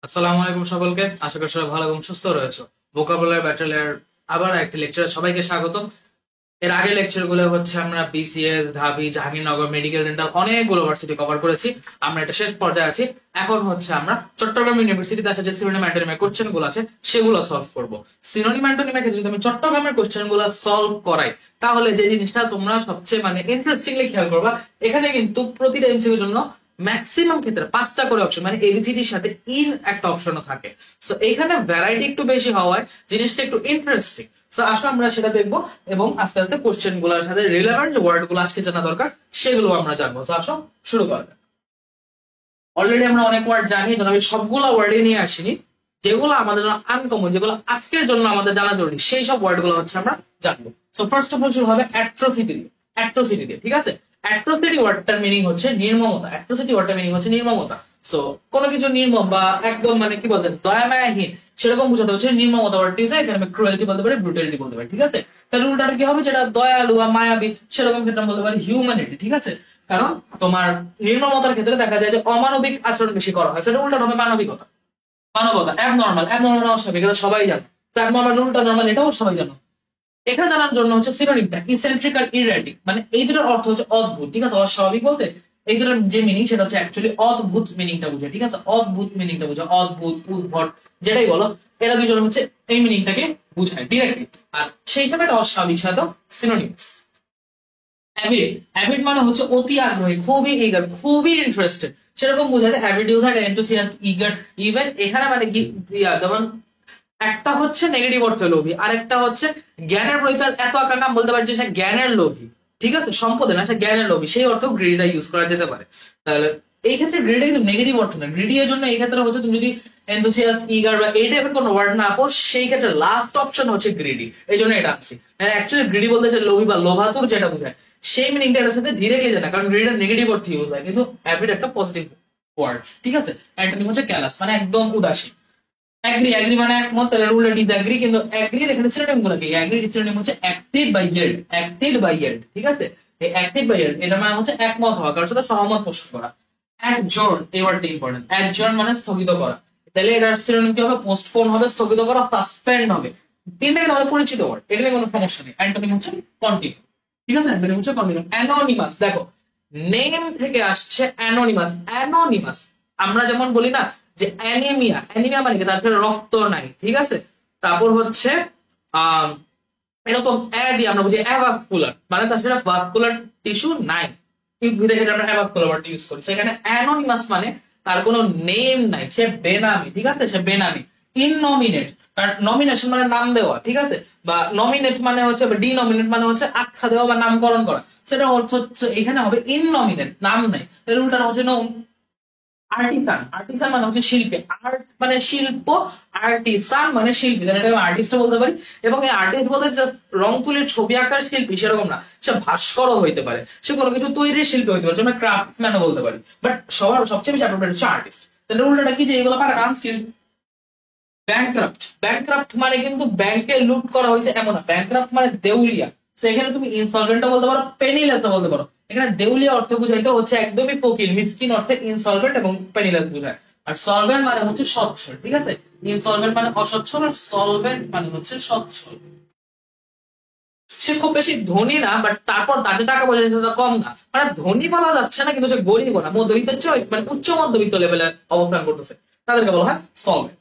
আসসালামু আলাইকুম সকলকে। আশা করি সবাই ভালো এবং সুস্থ রয়েছে। ভোকাবুলারি ব্যাটেলের আবার একটি লেকচারে সবাইকে স্বাগতম। এর আগের লেকচার গুলো হচ্ছে আমরা বিসিএস, ঢাবি, জাহাঙ্গীরনগর, মেডিকেল, ডেন্টাল অনেকগুলো ইউনিভার্সিটি কভার করেছি। আমরা এটা শেষ পর্যায়ে আছি। এখন হচ্ছে আমরা চট্টগ্রাম ইউনিভার্সিটিতে আসা যে সিনোনিম অ্যান্টোনিমের কোশ্চেন গুলো আছে সেগুলো সলভ করব। সিনোনিম অ্যান্টোনিমের ক্ষেত্রে যদি আমি চট্টগ্রামের কোশ্চেন গুলো সলভ করাই, তাহলে যে জিনিসটা তোমরা সবচেয়ে ইন্টারেস্টিংলি খেয়াল করবা, এখানে কিন্তু প্রতিটা এমসিকিউর জন্য ম্যাক্সিমাম ক্ষেত্রে 5টা করে অপশন, মানে এবিসিডির সাথে ইন একটা অপশনও থাকে। সো এখানে ভ্যারাইটি একটু বেশি হওয়ায় জিনিসটা একটু ইন্টারেস্টিং। সো আসো আমরা সেটা দেখবো এবং আস্তে আস্তে কোশ্চেন গুলোর সাথে রিলেভেন্ট যে ওয়ার্ড গুলো আজকে জানা দরকার সেগুলো আমরা জানবো। তো আসো শুরু করা যাক। অলরেডি আমরা অনেক ওয়ার্ড জানি, ধরো আমি সবগুলো ওয়ার্ডে নিয়ে আসিনি। যেগুলো আমাদের জন্য আনকমন, যেগুলো আজকের জন্য আমাদের জানা জরুরি, সেই সব ওয়ার্ড গুলো হচ্ছে আমরা জানবো। সো ফার্স্ট অফ অল শুরু হবে অ্যাট্রোসিটি দিয়ে। অ্যাট্রোসিটি দিয়ে, ঠিক আছে। অ্যাট্রোসিটি ওয়ার্ডটার মিনিং হচ্ছে নির্মমতা। অ্যাট্রোসিটি ওয়ার্ডটার মিনিং হচ্ছে নির্মমতা। সো কোনো কিছু নির্মম বা একদম কি বলছেন, দয়া মায়াহীন, সেরকম বোঝাতে হচ্ছে নির্মমতা ওয়ার্ডটি। এখানে আমি ক্রুয়েলিটি বলতে পারি, ব্রুটালিটি বলতে পারি, ঠিক আছে। তাহলে উল্টাটা কি হবে, যেটা দয়ালু বা মায়াবী সেরকম ক্ষেত্রে আমরা বলতে পারি হিউম্যানিটি, ঠিক আছে। কারণ তোমার নির্মমতার ক্ষেত্রে দেখা যায় যে অমানবিক আচরণ বেশি করা হয়, সেটা উল্টা হবে মানবিকতা। মানবতা অ্যাবনর্মাল, অ্যাবনর্মাল অস্বাভাবিক, এটা সবাই জানো। অ্যাবনর্মাল উল্টা নর্মাল, এটাও সবাই জানো। এখানে জানার জন্য হচ্ছে সিনোনিমটা ইসেন্ট্রিক আর ইররেটিক, মানে এই দুটোর অর্থ হচ্ছে অদ্ভুত, ঠিক আছে। অস্বাভাবিক বলতে এই দুটোর যে মিনিং সেটা হচ্ছে অ্যাকচুয়ালি অদ্ভুত মিনিংটা বুঝে, ঠিক আছে। অদ্ভুত মিনিংটা বুঝে, অদ্ভুত, উদ্ভট, যেটাই বলো, এরা দুজন হচ্ছে এই মিনিংটাকে বুঝায় ডিরেক্টলি। আর সেই হিসাবে এটা অস্বাভাবিক সাথে সিনোনিমস। অ্যাভিড, অ্যাভিড মানে হচ্ছে অতি আগ্রহী, খুবই ইগার, খুবই ইন্টারেস্টেড, সেরকম বোঝায়। Avid user, enthusiast, eager. Even এখানে কি যেমন একটা হচ্ছে নেগেটিভ অর্থে লোভী, আর একটা হচ্ছে জ্ঞানের প্রতি তার এত আকার নাম বলতে পারে যে সে জ্ঞানের লোভী, ঠিক আছে। সম্পদে না, সে জ্ঞানের লোভী, সেই অর্থেও গ্রিডিটা ইউজ করা যেতে পারে। তাহলে এই ক্ষেত্রে গ্রিডিটা কিন্তু নেগেটিভ অর্থ না। গ্রিডি এর জন্য এই ক্ষেত্রে হচ্ছে তুমি যদি এনথুসিয়াস্ট, ইগার বা এই টাইপের কোনো ওয়ার্ড না পাও, সেই ক্ষেত্রে লাস্ট অপশন হচ্ছে গ্রিডি, এই জন্য এটা আনছি। অ্যাকচুয়ালি গ্রিডি বলতে যে লোভী বা লোভাতুর যেটা বোঝায়, সেই মিনিংটা এর সাথে ডিরেক্টলি যায় না, কারণ গ্রিডিটা নেগেটিভ অর্থে ইউজ হয়, কিন্তু অ্যাভিড একটা পজিটিভ ওয়ার্ড, ঠিক আছে। অ্যান্টোনিম হচ্ছে ক্যালাস, মানে একদম উদাসীন। এগ্রি, এগ্রি মানে একমত, তাহলে রুলটা ডিসএগ্রি, কিন্তু এগ্রির এখানে সিনোনিম গুলো কি? এগ্রির সিনোনিম হচ্ছে অ্যাকসিড বা ইয়েল্ড, অ্যাকসিড বা ইয়েল্ড, ঠিক আছে। এই অ্যাকসিড বা ইয়েল্ড এটা মানে হচ্ছে একমত হওয়া, কারোর সাথে সহমত পোষণ করা। অ্যাডজর্ন, এই ওয়ার্ডটা ইম্পর্টেন্ট। অ্যাডজর্ন মানে স্থগিত করা। তাহলে এটার সিনোনিম কি হবে? পোস্টপোন হবে, স্থগিত করা, সাসপেন্ড হবে। তিনটা কিন্তু আমাদের পরিচিত ওয়ার্ড, এটা নিয়ে কোনো সমস্যা নেই। অ্যান্টোনিম হচ্ছে কন্টিনিউ, ঠিক আছে। অ্যান্টোনিম হচ্ছে কন্টিনিউ। অ্যানোনিমাস, দেখো নেম থেকে আসছে অ্যানোনিমাস। অ্যানোনিমাস আমরা যেমন বলি না যে অ্যানিমিয়া, অ্যানিমিয়া মানে কি? তার সাথে রক্ত নাই, ঠিক আছে। তারপর হচ্ছে আহ এরকম দিয়ে আমরা বুঝি অ্যাভাস্কুলার, মানে তার সাথে ভাস্কুলার টিস্যু নাই। উদ্ভিদের ক্ষেত্রে আমরা অ্যাভাস্কুলার ওয়ার্ড ইউজ করি। সেখানে অ্যানোনিমাস মানে তার কোনো নেম নাই, সে বেনামি, ঠিক আছে, সে বেনামি। ইননমিনেট, কারণ নমিনেশন মানে নাম দেওয়া, ঠিক আছে। বা নমিনেট মানে হচ্ছে, ডিনমিনেট মানে হচ্ছে আখ্যা দেওয়া বা নামকরণ করা। সেটা অর্থ হচ্ছে এখানে হবে ইননমিনেট, নাম নাই। তাহলে উল্টা হচ্ছে আর্টিসান, আর্টিসান মানে হচ্ছে শিল্পী, আর্ট মানে শিল্প, আর্টিসান মানে শিল্পী, তাহলে এটাকে আর্টিস্টও বলতে পারি। এবং এই আর্টিস্ট বলতে জাস্ট রং তুলির ছবি আঁকার শিল্পী সেরকম না, সে ভাস্করও হইতে পারে, সে কোনো কিছু তৈরির শিল্পী হইতে পারে, আমরা ক্রাফটসম্যানও বলতে পারি। বাট সবার সবচেয়ে বেশি অ্যাপ্রোপ্রিয়েট হচ্ছে আর্টিস্ট। তাহলে উল্টাটা কি, যে এগুলো পারে আনস্কিল্ড। ব্যাংক্রাফট, ব্যাংক্রাফট মানে কিন্তু ব্যাংকে লুট করা হয়েছে এমন না, ব্যাংক্রাফট মানে দেউলিয়া। সেখানে তুমি ইনসলভেন্টও বলতে পারো, পেনিলেস বলতে পারো। এখানে দেউলিয়া অর্থ বুঝাইতে হচ্ছে একদমই ফকির, মিসকিন অর্থে ইনসলভেন্ট, এবং পেনিলেস বুঝায়। আর সলভেন্ট মানে হচ্ছে সচ্ছল, ঠিক আছে। ইনসলভেন্ট মানে অসচ্ছল, আর সলভেন্ট মানে হচ্ছে সচ্ছল। সে খুব বেশি ধনী না, বাট তারপর তার যে টাকা পয়সা সেটা কম না, মানে ধনী বলা যাচ্ছে না, কিন্তু সে গরিব না, মধ্যবিত্তের চেয়ে উচ্চ মধ্যবিত্ত লেভেলে অবস্থান করতেছে, তাদেরকে বলা হয় সলভেন্ট।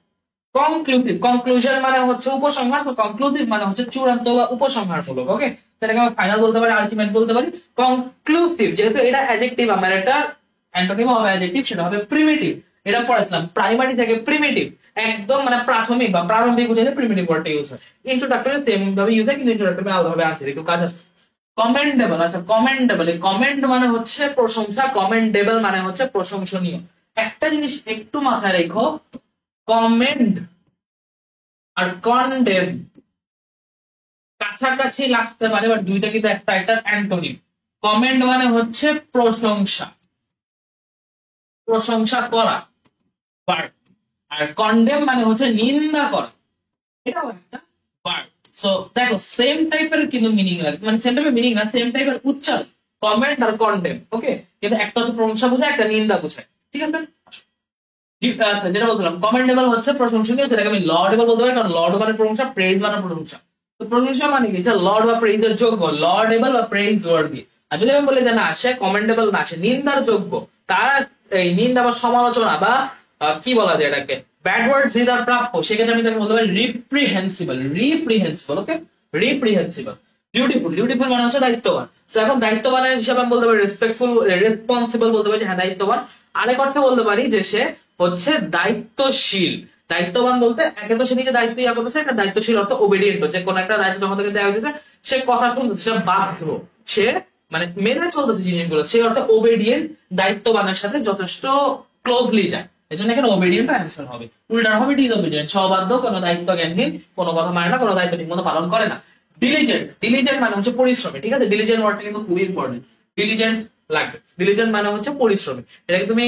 কনক্লুসিভ, কনক্লুশন মানে হচ্ছে উপসংহার, তো কনক্লুসিভ মানে হচ্ছে চূড়ান্ত বা উপসংহারমূলক, ওকে। সেটাকে আমরা ফাইনাল বলতে পারি, আলটিমেট বলতে পারি। কনক্লুসিভ যেহেতু এটা অ্যাডজেক্টিভ, আমার এটা অ্যান্টোনিম হবে অ্যাডজেক্টিভ, সেটা হবে প্রিমিটিভ। এটা পড়াইছিলাম, প্রাইমারি থেকে প্রিমিটিভ একদম প্রাথমিক বা প্রারম্ভিক বুঝাইতে প্রিমিটিভ ওয়ার্ডটা ইউজ হয়। ইন্ট্রোডাক্টরি সেম ভাবে ইউজ হয়, কিন্তু ইন্ট্রোডাক্টরি আলাদাভাবে আনসার একটু কাজ আছে। কমেন্ডেবল, আচ্ছা কমেন্ডেবল, কমেন্ড মানে হচ্ছে প্রশংসা, কমেন্ডেবল মানে হচ্ছে প্রশংসনীয়। একটা জিনিস একটু মাথায় রেখো, কমেন্ড আর কন্ডেম কাছাকাছি লাগতে পারে, বাট দুইটা কিন্তু একটা একটা অ্যান্টোনিম। কমেন্ড মানে হচ্ছে প্রশংসা, প্রশংসা করা, ভার্ব। আর কন্ডেম মানে হচ্ছে নিন্দা করা, এটাও একটা ভার্ব। সো দেখো সেম টাইপের কিন্তু মিনিং লাগে, মানে সেম টাইপের মিনিং না, সেম টাইপের উচ্চারণ, কমেন্ট আর কন্ডেম, ওকে। কিন্তু একটা হচ্ছে প্রশংসা বোঝায়, একটা নিন্দা বোঝায়, ঠিক আছে। আচ্ছা, যেটা বলছিলাম কমেন্ডেবল হচ্ছে প্রশংসনীয়, সেটাকে আমি লর্ডেবল বলতে পারি, কারণ লর্ড মানে প্রশংসা, প্রেজ মানে প্রশংসা। তো প্রশংসা মানে কি, লর্ড বা প্রেজের যোগ্য, লর্ডেবল বা প্রেজ ওয়ার্দি। আর যদি আমি বলি যে না সে কমেন্ডেবল না, সে নিন্দার যোগ্য, তারা এই নিন্দা বা সমালোচনা বা কি বলা যায় এটাকে, ব্যাড ওয়ার্ড যে তার প্রাপ্য, সেক্ষেত্রে আমি তাকে বলতে পারি রিপ্রিহেন্সিবল, রিপ্রিহেন্সিবল। ওকে, রিপ্রিহেন্সিবল। ডিউটিফুল, ডিউটিফুল মানে হচ্ছে দায়িত্ববান। তো এখন দায়িত্ববানের হিসাবে আমি বলতে পারি রেসপেক্টফুল, রেসপন্সিবল বলতে পারি, হ্যাঁ দায়িত্ববান। আরেক অর্থে বলতে পারি যে সে হচ্ছে দায়িত্বশীল। দায়িত্ববান বলতে একে তো সে নিজে দায়িত্ব ইয়া করতেছে, একটা দায়িত্বশীল অর্থ ওবেডিয়েন্ট হচ্ছে, কোন একটা দায়িত্ব যখন থেকে দেওয়া হয়েছে সে কথা শুনতেছে, সে বাধ্য, সে মানে মেনে চলতেছে জিনিসগুলো, সে অর্থে ওবেডিয়েন্ট দায়িত্ববানের সাথে যথেষ্ট ক্লোজলি যায়, এই জন্য এখানে ওবেডিয়েন্ট অ্যান্সার হবে। উল্টার হবে ডিসওবেডিয়েন্ট, সবাধ্য, কোনো দায়িত্ব জ্ঞানহীন, কোনো কথা মানে না, কোনো দায়িত্ব ঠিক মতো পালন করে না। ডিলিজেন্ট, ডিলিজেন্ট মানে হচ্ছে পরিশ্রমী, ঠিক আছে, ডিলিজেন্ট ওয়ার্ডটা কিন্তু খুবই ইম্পর্টেন্ট, ডিলিজেন্ট লাগবে। ডিলিজেন্ট মানে হচ্ছে পরিশ্রমী, এটাকে তুমি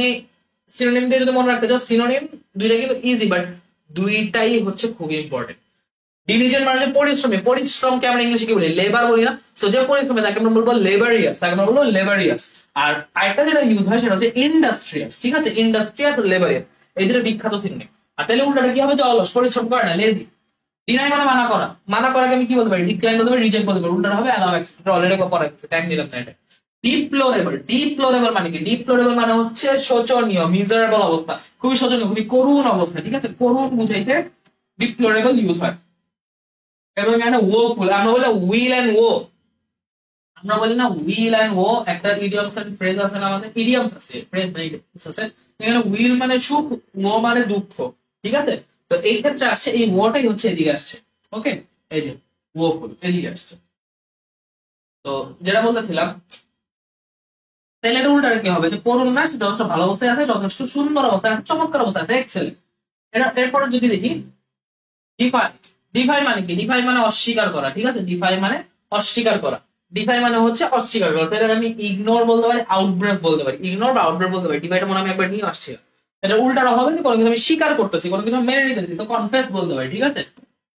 সিনোনিম দিয়ে যদি মনে রাখতে চাও, সিনোনিম দুইটা কিন্তু ইজি, বাট দুইটাই হচ্ছে খুবই ইম্পর্টেন্ট। ডিলিজেন্ট মানে পরিশ্রমী, পরিশ্রমকে আমরা ইংলিশে কি বলি, লেবার বলি না, সো যে পরিশ্রমী তাকে আমরা বলবো লেবারিয়াস, তাকে আমরা বলবো লেবারিয়াস। আর আরেকটা যেটা ইউজ হয় সেটা হচ্ছে ইন্ডাস্ট্রিয়াস, ঠিক আছে, ইন্ডাস্ট্রিয়াস আর লেবারিয়াস, এই দুটো বিখ্যাত সিনোনিম। আর তাহলে উল্টাটা কি হবে, যে অলস, পরিশ্রম করে না, লেজি। ডিনাই মানে মানা করা, মানা করাকে আমি কি বলতে পারি, ডিক্লাইন বলতে পারি, রিজেক্ট বলতে পারি, উল্টাটা হবে অ্যালাউ অ্যাকসেপ্ট, অলরেডি করা হচ্ছে, টাইম দিলাম না এটা। ডিপ্লোরেবল, ডিপ্লোরেবল মানে কি, ডিপ্লোরেবল মানে হচ্ছে শোচনীয়, মিজারেবল অবস্থা, খুবই শোচনীয়, খুবই করুণ অবস্থা, ঠিক আছে, করুণ বুঝাইতে ডিপ্লোরেবল ইউজ হয়। এবং এখানে ওফুল, আমরা বলি উইল এন্ড ও, আমরা বলি না উইল এন্ড ও, একটা ইডিয়মস এন্ড ফ্রেজ আছে না আমাদের, ইডিয়মস আছে, ফ্রেজ না ইডিয়মস আছে। এখানে উইল মানে সুখ, ও মানে দুঃখ, ঠিক আছে। তো এই ক্ষেত্রে আসছে এই ওটাই হচ্ছে এদিকে আসছে। ওকে, এই যে ওফুল এদিকে আসছে। তো যেটা বলতেছিলাম, তাহলে এটা উল্টা কি হবে, যে করুণ না, সেটা যথেষ্ট ভালো অবস্থায় আছে, যথেষ্ট সুন্দর অবস্থায় আছে, চমৎকার অবস্থায় আছে, এক্সেলেন্ট। এটা এরপরে যদি দেখি ডিফাই, ডিফাই মানে কি, ডিফাই মানে অস্বীকার করা, ঠিক আছে, ডিফাই মানে অস্বীকার করা, ডিফাই মানে হচ্ছে অস্বীকার করা। এটা আমি ইগনোর বলতে পারি, আউটব্রেভ বলতে পারি, ইগনোর বা আউটব্রেভ বলতে পারি। ডিফাইটা মনে আমি একবার নিয়ে আসছি, এটা উল্টাটা হবে না, কোনো কিছু আমি স্বীকার করতেছি, কোনো কিছু মেনে নিতেছি, তো কনফেস বলতে পারি, ঠিক আছে,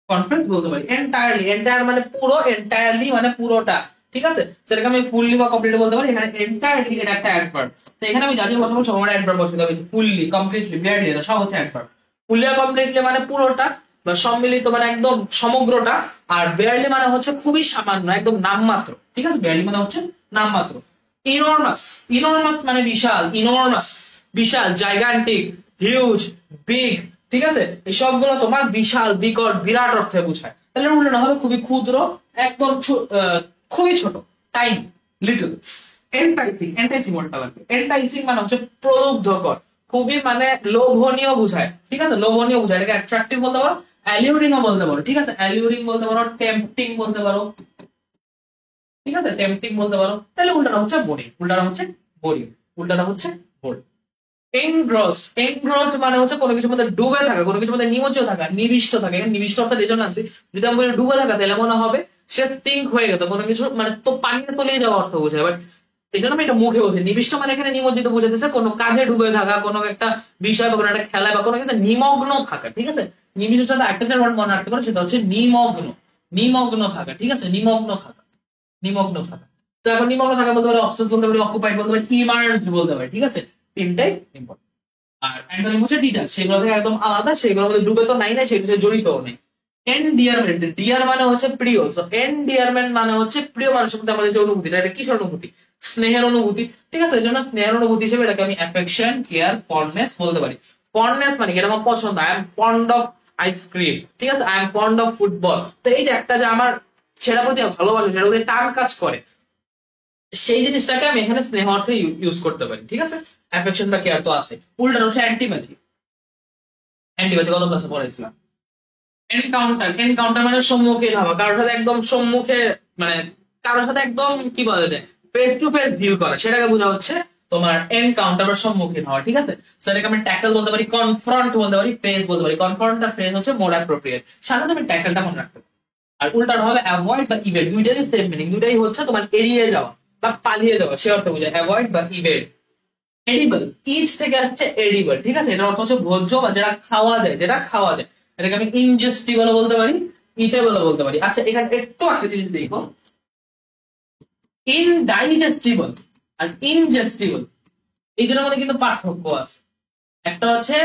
কনফেস বলতে পারি। এন্টায়ারলি, এন্টায়ার মানে পুরো, এন্টায়ারলি মানে পুরোটা, ঠিক আছে, সেটাকে আমি ফুললি বা কমপ্লিটলি বলতে পারি। এখানে এন্টায়ারলি এটা একটা অ্যাডভার্ব, তো এখানে আমি জানি বলবো সব আমার অ্যাডভার্ব বসে দেবে, ফুললি, কমপ্লিটলি, বেয়ারলি, এটা সব হচ্ছে অ্যাডভার্ব। ফুললি আর কমপ্লিটলি মানে পুরোটা বা সম্মিলিত মানে একদম সমগ্রটা, আর বেয়ারলি মানে হচ্ছে খুবই সামান্য, একদম নামমাত্র, ঠিক আছে, বেয়ারলি মানে হচ্ছে নামমাত্র। ইনর্মাস, ইনর্মাস মানে বিশাল, ইনর্মাস বিশাল, জাইগান্টিক, হিউজ, বিগ, ঠিক আছে, এই সবগুলো তোমার বিশাল, বিকট, বিরাট অর্থে বোঝায়। তাহলে উল্টানো হবে খুবই ক্ষুদ্র, একদম খুবই ছোট, টাইম, লিটল। এন্টাইসিং, এন্টাইসিং ওয়ার্ডটা লাগবে, এন্টাইসিং মানে হচ্ছে প্রলুব্ধকর, খুবই মানে লোভনীয় বুঝায়, ঠিক আছে, লোভনীয় বুঝায়, এটাকে অ্যাট্রাকটিভ বলতে পারো, অ্যালিউরিং বলতে পারো, ঠিক আছে, অ্যালিউরিং বলতে পারো, টেম্পটিং বলতে পারো, ঠিক আছে, টেম্পটিং বলতে পারো। তাহলে উল্টাটা হচ্ছে বোরিং, উল্টাটা হচ্ছে বোরিং, উল্টাটা হচ্ছে বোরিং। এনগ্রসড, এনগ্রসড মানে হচ্ছে কোনো কিছুর মধ্যে ডুবে থাকা, কোনো কিছুর মধ্যে নিমজ্জিত থাকা, নিবিষ্ট থাকা। নিবিষ্ট অর্থাৎ এই জন্য আনছি, যদি আমি বলি ডুবে থাকা, তাহলে মনে হবে সে সিঙ্ক হয়ে গেছে, কোনো কিছু মানে তো পানিতে তলিয়ে যাওয়া অর্থ বোঝায়, বাট এই জন্য আমি এটা মুখে বলছি। নিবিষ্ট মানে এখানে নিমজ্জিত বোঝাতেছে কোনো কাজে ডুবে থাকা, কোনো একটা বিষয় বা কোনো একটা খেলায় বা কোনো কিছু নিমগ্ন থাকা, ঠিক আছে। নিবিষ্ট সাথে একটা ওয়ার্ড মনে রাখতে পারো, সেটা হচ্ছে নিমগ্ন, নিমগ্ন থাকা, ঠিক আছে, নিমগ্ন থাকা, নিমগ্ন থাকা। তো এখন নিমগ্ন থাকা বলতে পারি, অবসেস বলতে পারি, অকুপাইড বলতে পারি, ইমার্জড বলতে পারি, ঠিক আছে, তিনটাই ইম্পর্টেন্ট। আর অ্যান্টোনিম হচ্ছে ডিটাচ, সেগুলো থেকে একদম আলাদা, সেগুলোর মধ্যে ডুবে তো নাই, সেগুলো জড়িতও নেই। এনডিয়ারমেন্ট, ডিয়ার মানে হচ্ছে প্রিয়, সো এনডিয়ারমেন্ট মানে হচ্ছে প্রিয় মানুষের মধ্যে আমাদের যে অনুভূতি, এটা কিসের অনুভূতি, স্নেহের অনুভূতি, ঠিক আছে, এই জন্য স্নেহের অনুভূতি হিসেবে এটাকে আমি অ্যাফেকশন, কেয়ার, ফন্ডনেস বলতে পারি। ফন্ডনেস মানে কি, এটা আমার পছন্দ, I am fond of ice cream, ঠিক আছে, I am fond of football. তো এই যে একটা যে আমার সেটার প্রতি ভালোবাসে, সেটার প্রতি টান কাজ করে, সেই জিনিসটাকে আমি এখানে স্নেহ অর্থে ইউজ করতে পারি, ঠিক আছে। অ্যাফেকশন বা কেয়ার তো আছে। উল্টা হচ্ছে অ্যান্টিপ্যাথি, অ্যান্টিপ্যাথি কত ক্লাসে পড়াইছিলাম। এনকাউন্টার, এনকাউন্টার মানে সম্মুখীন হওয়া, কারোর সাথে একদম সম্মুখে, মানে কারোর সাথে একদম কি বলা যায়, ফেস টু ফেস ডিল করা, সেটাকে বোঝা হচ্ছে তোমার এনকাউন্টার বা সম্মুখীন হওয়া, ঠিক আছে। সেটাকে আমি ট্যাকল বলতে পারি, কনফ্রন্ট বলতে পারি, ফেস বলতে পারি। কনফ্রন্ট আর ফেস হচ্ছে মোর অ্যাপ্রোপ্রিয়েট, সাথে তুমি ট্যাকলটা মনে রাখতে পারো। আর উল্টাটা হবে অ্যাভয়েড বা ইভেড, দুইটারই সেম মিনিং, দুইটাই হচ্ছে তোমার এড়িয়ে যাওয়া বা পালিয়ে যাওয়া, সে অর্থে বোঝায় অ্যাভয়েড বা ইভেড। এডিবল, ইট থেকে আসছে এডিবল, ঠিক আছে, এটার অর্থ হচ্ছে ভোজ্য বা যেটা খাওয়া যায়, যেটা খাওয়া যায়, এটাকে আমি ইনজেস্টিবল বলতে পারি, ইটেবল বলতে পারি। আচ্ছা, এখানে একটু একটা জিনিস দেখো, ইনডাইজেস্টিবল আর ইনজেস্টিবল, এই দুটোর মধ্যে কিন্তু পার্থক্য আছে। একটা হচ্ছে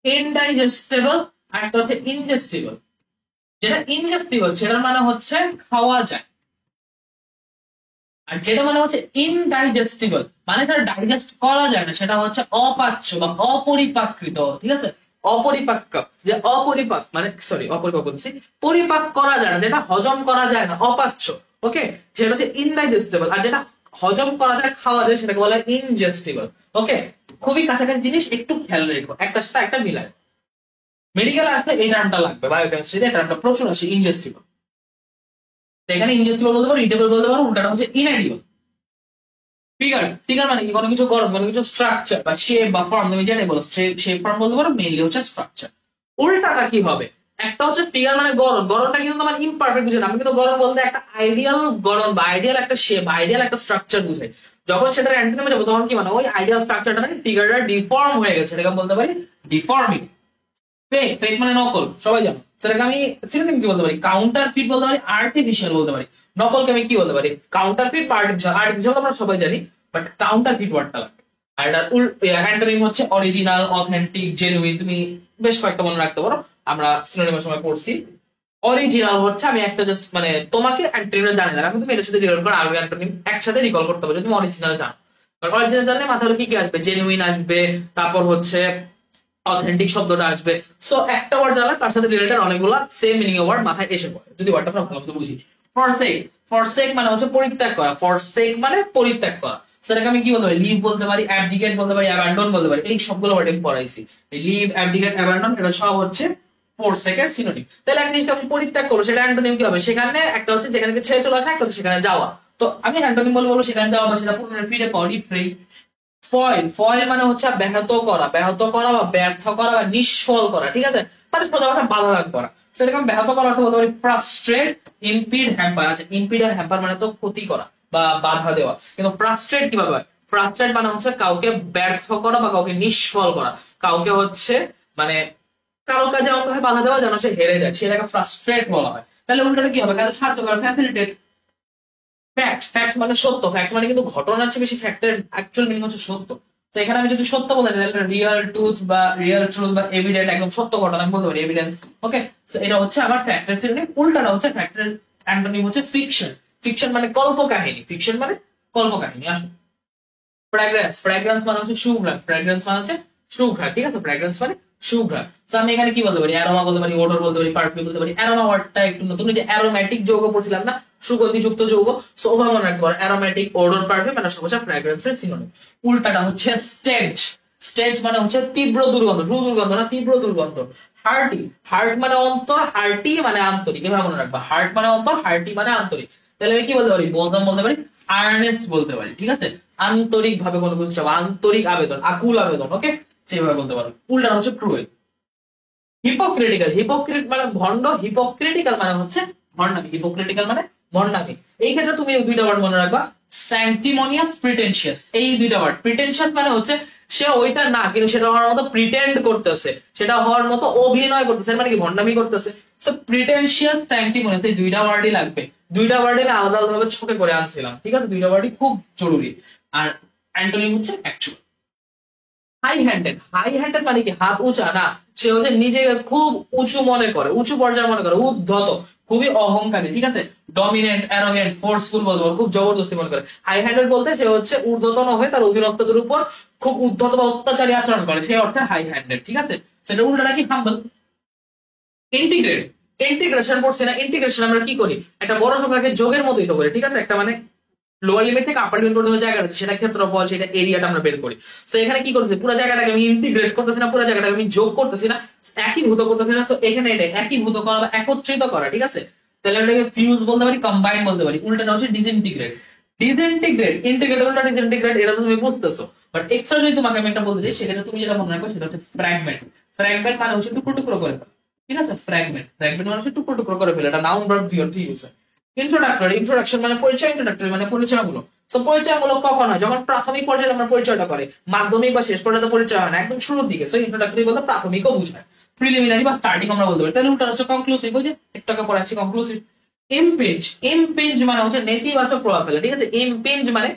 ইনডাইজেস্টেবল আর একটা হচ্ছে ইনজেস্টেবল। যেটা ইনজেস্টেবল সেটার মানে হচ্ছে খাওয়া যায়, আর যেটা মানে হচ্ছে ইনডাইজেস্টেবল মানে সেটা ডাইজেস্ট করা যায় না, সেটা হচ্ছে অপাচ্য বা অপরিপাকৃত, ঠিক আছে। অপরিপাক্য, যে অপরিপাক মানে সরি অপরিপাক বলছি, পরিপাক করা যায় না, যেটা হজম করা যায় না, অপাচ্য। ওকে, সেটা হচ্ছে ইনডাইজেস্টেবল। আর যেটা হজম করা যায়, খাওয়া যায়, সেটাকে বলা হয় ইনজেস্টেবল। ওকে, খুবই কাছাকাছি জিনিস, একটু খেয়াল রেখো, একটা সাথে একটা মিলায়। মেডিকেল আসলে এই টার্মটা লাগবে, বায়োকেমিস্ট্রিতে এই টার্মটা প্রচুর আসে, ইনজেস্টেবল। এখানে ইনজেস্টেবল বলতে পারো, ইটেবল বলতে পারো, উল্টাটা হচ্ছে ইনএডিবল। ফিগার, ফিগার মানে কি, কোনো কিছু গঠন, কোনো কিছু স্ট্রাকচার বা শেপ বা ফর্ম, তুমি যেটাই বলো শেপ ফর্ম বলতে পারো, মেইনলি হচ্ছে স্ট্রাকচার। উল্টাটা কি হবে, একটা হচ্ছে ফিগার মানে গড়ন, গড়নটা কিন্তু তোমার ইমপারফেক্ট বুঝে না, আমি কিন্তু গড়ন বলতে একটা আইডিয়াল গড়ন বা আইডিয়াল একটা শেপ, আইডিয়াল একটা স্ট্রাকচার বুঝাই। যখন সেটার অ্যান্টোনিমে যাবো তখন কি মানে ওই আইডিয়াল স্ট্রাকচারটা নাকি ফিগারটা ডিফর্ম হয়ে গেছে, এটাকে বলতে পারি ডিফর্মিটি। ফেক, ফেক মানে নকল, সবাই জানো। সেটাকে আমি সিনোনিম কি বলতে পারি, কাউন্টার ফিট বলতে পারি, আর্টিফিশিয়াল বলতে পারি। নকলকে আমি কি বলতে পারি, কাউন্টার ফিট বা আর্টিফিশিয়াল। আর্টিফিশিয়াল আমরা সবাই জানি, বাট কাউন্টার ফিট ওয়ার্ডটা লাগবে। আর এটার অ্যান্টোনিম হচ্ছে অরিজিনাল, অথেন্টিক, জেনুইন। তুমি বেশ কয়েকটা মনে রাখতে পারো, আমরা সিনোনিমের সময় পড়ছি। অরিজিনাল হচ্ছে আমি একটা জাস্ট মানে তোমাকে অ্যান্টোনিমটা জানি না, এখন তুমি এটার সাথে রিলেট করে আরো অ্যান্টোনিম একসাথে রিকল করতে পারো যদি তুমি অরিজিনাল জানো। কারণ অরিজিনাল জানলে মাথায় কি কি আসবে, জেনুইন আসবে, তারপর হচ্ছে অথেন্টিক শব্দটা আসবে। সো একটা ওয়ার্ড জানলে তার সাথে রিলেটেড অনেকগুলো সেম মিনিং এর ওয়ার্ড মাথায় এসে পড়ে, যদি ওয়ার্ডটা আমরা ভালো মতো বুঝি। ফরসেক, ফরসেক মানে হচ্ছে পরিত্যাগ করা, ফরসেক মানে পরিত্যাগ করা। সেটাকে আমি কি বলতে পারি, লিভ বলতে পারি, অ্যাবডিকেট বলতে পারি, অ্যাবান্ডন বলতে পারি। এই সবগুলো ওয়ার্ড আমি পড়াইছি, লিভ, অ্যাবডিকেট, অ্যাবান্ডন, এটা সব হচ্ছে ফরসেকের সিনোনিম। তাহলে একটা জিনিসকে আমি পরিত্যাগ করবো, সেটা অ্যান্টোনিম কি হবে, সেখানে একটা হচ্ছে যেখানে ছেড়ে চলে আসা, একটা হচ্ছে সেখানে যাওয়া। তো আমি অ্যান্টোনিম বলবো সেখানে যাওয়া, বা সেটা পুনরায় ফিরে পাওয়া, রিফ্রেইন। ফয়েল, ফয়েল মানে হচ্ছে ব্যাহত করা, ব্যাহত করা বা ব্যর্থ করা বা নিষ্ফল করা, ঠিক আছে, মানে সোজা কথা বাধা করা। সেরকম ব্যাহত করা অর্থ বলতে পারি ফ্রাস্ট্রেট, ইম্পিড, হ্যাম্পার। আছে ইম্পিড আর হ্যাম্পার মানে তো ক্ষতি করা বা বাধা দেওয়া, কিন্তু ফ্রাস্ট্রেট কিভাবে হয়, ফ্রাস্ট্রেট মানে হচ্ছে কাউকে ব্যর্থ করা বা কাউকে নিষ্ফল করা, কাউকে হচ্ছে মানে কারো কাজে অঙ্গ হয়ে বাধা দেওয়া যেন সে হেরে যায়, সেটাকে ফ্রাস্ট্রেট বলা হয়। তাহলে উল্টাটা কি হবে, কাজে সাহায্য করা, ফ্যাসিলিটেট। ফ্যাক্ট, ফ্যাক্ট মানে সত্য, ফ্যাক্ট মানে কিন্তু ঘটনার চেয়ে বেশি ফ্যাক্টের অ্যাকচুয়াল মিনিং হচ্ছে সত্য। তো এখানে আমি যদি সত্য বলতে চাই তাহলে রিয়েল ট্রুথ বা রিয়েল ট্রুথ বা এভিডেন্ট, একদম সত্য ঘটনা আমি বলতে পারি, এভিডেন্স। ওকে, তো এটা হচ্ছে আমার ফ্যাক্টের সিনোনিম। উল্টাটা হচ্ছে ফ্যাক্টের অ্যান্টোনিম হচ্ছে ফিকশন। ফিকশন মানে কল্পকাহিনী, ফিকশন মানে কল্পকাহিনী। আসুন, ফ্র্যাগ্রেন্স, ফ্র্যাগ্রেন্স মানে হচ্ছে সুঘ্রাণ, ফ্র্যাগ্রেন্স মানে হচ্ছে সুঘ্রাণ, ঠিক আছে, ফ্র্যাগ্রেন্স মানে সুঘ্রাণ। তো আমি এখানে কি বলতে পারি, অ্যারোমা বলতে পারি, ওডর বলতে পারি, পারফিউম বলতে পারি। অ্যারোমা ওয়ার্ডটা একটু নতুন, যে অ্যারোম্যাটিক যৌগ পড়ছিলাম না, সুগন্ধিযুক্ত যৌগ। সো ওভাবে মনে রাখতে পারো, অ্যারোম্যাটিক, ওডর, পারফিউম, এটা সব হচ্ছে ফ্র্যাগ্রেন্সের সিনোনিম। উল্টাটা হচ্ছে স্টেজ, স্টেজ মানে হচ্ছে তীব্র দুর্গন্ধ, শুধু দুর্গন্ধ না, তীব্র দুর্গন্ধ। হার্টি, হার্ট মানে অন্তর, হার্টি মানে আন্তরিক, এভাবে মনে রাখবা, হার্ট মানে অন্তর, হার্টি মানে আন্তরিক। তাহলে আমি কি বলতে পারি, বোলজাম বলতে পারি, আর্নেস্ট বলতে পারি, ঠিক আছে, আন্তরিক ভাবে কোনো কিছু চাওয়া, আন্তরিক আবেদন, আকুল আবেদন। ওকে, সেইভাবে বলতে পারো। উল্টা হচ্ছে ক্রুয়েল। হিপোক্রিটিক্যাল, হিপোক্রিট মানে ভণ্ড, হিপোক্রিটিক্যাল মানে হচ্ছে ভণ্ডামি, হিপোক্রিটিক্যাল মানে ভণ্ডামি। এই ক্ষেত্রে তুমি এই দুইটা ওয়ার্ড মনে রাখবা, স্যাংটিমোনিয়াস, প্রিটেনশিয়াস। এই দুইটা ওয়ার্ড, প্রিটেনশিয়াস মানে হচ্ছে সে ওইটা না কিন্তু সেটা হওয়ার মতো প্রিটেন্ড করতেছে, সেটা হওয়ার মতো অভিনয় করতেছে, মানে কি ভণ্ডামি করতেছে। সো প্রিটেনশিয়াস, স্যাংটিমোনিয়াস, এই দুইটা ওয়ার্ডই লাগবে। দুইটা ওয়ার্ডে আমি আলাদা আলাদা ভাবে ছকে করে আনছিলাম, ঠিক আছে, দুইটা ওয়ার্ডই খুব জরুরি। আর অ্যান্টোনিম হচ্ছে actual. High handed, high handed মানে কি, হাত উঁচা না, সে হচ্ছে নিজেকে খুব উঁচু মনে করে, উঁচু পর্যায়ে মনে করে, উদ্ধত, খুবই অহংকারী, ঠিক আছে। ডমিনেন্ট, অ্যারোগেন্ট, ফোর্সফুল বলতে পারো, খুব জবরদস্তি মনে করে। হাই হ্যান্ডেড বলতে সে হচ্ছে ঊর্ধ্বতন হয়ে তার অধীনস্থদের উপর খুব উদ্ধত বা অত্যাচারী আচরণ করে, সেই অর্থে হাই হ্যান্ডেড, ঠিক আছে। সেটা উল্টাটা কি, হাম্বল। ইন্টিগ্রেট, ইন্টিগ্রেশন পড়ছি না, ইন্টিগ্রেশন আমরা কি করি, একটা বড় সংখ্যাকে যোগের মতোই তো করি, ঠিক আছে, একটা মানে লোয়ার লিমিট থেকে আপার লিমিট পর্যন্ত জায়গা আছে, সেটা ক্ষেত্রফল, সেটা এরিয়াটা আমরা বের করি। তো এখানে কি করতেছি, পুরো জায়গাটাকে আমি ইন্টিগ্রেট করতেছি না, পুরো জায়গাটাকে আমি যোগ করতেছি না, একীভূত করতেছি না। তো এখানে এটা একীভূত করা বা একত্রিত করা, ঠিক আছে। তাহলে এটাকে ফিউজ বলতে পারি, কম্বাইন বলতে পারি। উল্টাটা হচ্ছে ডিসইন্টিগ্রেট। ডিসইন্টিগ্রেট, ইন্টিগ্রেট উল্টা ডিসইন্টিগ্রেট, এটা তো তুমি বুঝতেছো। বাট এক্সট্রা যদি তোমাকে আমি একটা বলতে চাই, সেখানে তুমি যেটা মনে রাখবে সেটা হচ্ছে ফ্র্যাগমেন্ট। ফ্র্যাগমেন্ট মানে হচ্ছে টুকরো টুকরো করে ফেলা, ঠিক আছে। ফ্র্যাগমেন্ট, ফ্র্যাগমেন্ট মানে হচ্ছে টুকরো টুকরো করে ফেলা, এটা নাউন ভার্ব দুই অর্থে ইউজ হয়। ইন্ট্রোডাক্টরি, ইন্ট্রোডাকশন মানে পরিচয়, ইন্ট্রোডাক্টরি মানে পরিচয়মূলক। তো পরিচয়মূলক কখন হয়, যখন প্রাথমিক পর্যায়ে আমরা পরিচয়টা করে, মাধ্যমিক বা শেষ পর্যায়ে পরিচয় হয় না, একদম শুরুর দিকে। সো ইন্ট্রোডাক্টরি বলতে প্রাথমিকও বুঝায়, প্রিলিমিনারি বা স্টার্টিং আমরা বলতে পারি। তাহলে উল্টা হচ্ছে কনক্লুসিভ, ওই যে একটাকে পড়াচ্ছি কনক্লুসিভ। ইমপিঞ্জ, ইমপিঞ্জ মানে হচ্ছে নেতিবাচক প্রভাব ফেলা, ঠিক আছে। ইমপিঞ্জ মানে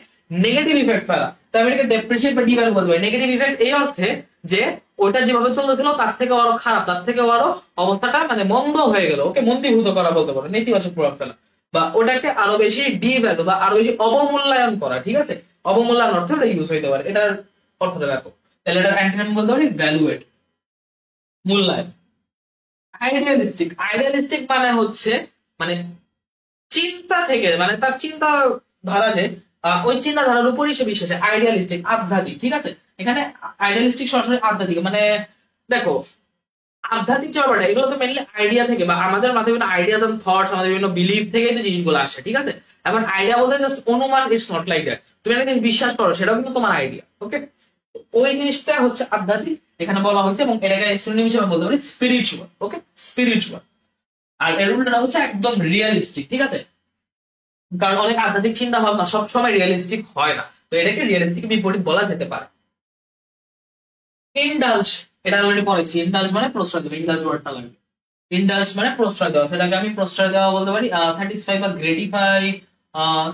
নেগেটিভ ইফেক্ট ফেলা। তো আমি এটাকে ডেপ্রিসিয়েট বা ডিভ্যালু বলতে পারি। নেগেটিভ ইফেক্ট এই অর্থে যে ওটা যেভাবে চলতেছিল তার থেকে আরো খারাপ, তার থেকে আরো অবস্থাটা মানে মন্দ হয়ে গেল, ওকে মন্দীভূত করা বলতে পারো, নেতিবাচক প্রভাব ফেলা, বা ওটাকে আরো বেশি ডি ভ্যালু বা আরো বেশি অবমূল্যায়ন করা, ঠিক আছে, অবমূল্যায়ন অর্থে ওটা ইউজ হইতে পারে, এটার অর্থটা দেখো, তাহলে এটার অ্যান্টোনিম বলতে পারি ভ্যালুয়েট, মূল্যায়ন। আইডিয়ালিস্টিক, আইডিয়ালিস্টিক মানে হচ্ছে মানে চিন্তা থেকে মানে তার চিন্তা ধারা যে ওই চিন্তাধারার উপরই সে বিশ্বাসী, আইডিয়ালিস্টিক আধ্যাত্মিক, ঠিক আছে। এখানে আইডিয়ালিস্টিক সরাসরি আধ্যাত্মিক মানে দেখো আধ্যাত্মিক যে ব্যাপারটা এগুলো তো মেনলি আইডিয়া থেকে বা আমাদের মাথায় বিভিন্ন আইডিয়াস এন্ড থটস, আমাদের বিভিন্ন বিলিফ থেকে এই জিনিসগুলো আসে, ঠিক আছে। এখন আইডিয়া বলতে জাস্ট অনুমান, ইটস নট লাইক দ্যাট, তুমি একটা জিনিস বিশ্বাস করো সেটাও কিন্তু তোমার আইডিয়া, ওকে। ওই জিনিসটা হচ্ছে আধ্যাত্মিক এখানে বলা হয়েছে, এবং এটাকে সিনোনিম হিসেবে বলতে পারি স্পিরিচুয়াল, ওকে, স্পিরিচুয়াল। আর এর উল্টোটা হচ্ছে একদম রিয়েলিস্টিক, ঠিক আছে, কারণ অনেক আধ্যাত্মিক চিন্তা ভাবনা সবসময় রিয়েলিস্টিক হয় না, তো এটাকে রিয়েলিস্টিক বিপরীত বলা যেতে পারে। ইনডালজ, এটা অলরেডি পড়েছি, ইনডালজ মানে প্রশ্রয় দেওয়া, ইনডালজ ওয়ার্ডটা লাগবে, ইনডালজ মানে প্রশ্রয় দেওয়া, সেটাকে আমি প্রশ্রয় দেওয়া বলতে পারি, স্যাটিসফাই বা গ্রেটিফাই,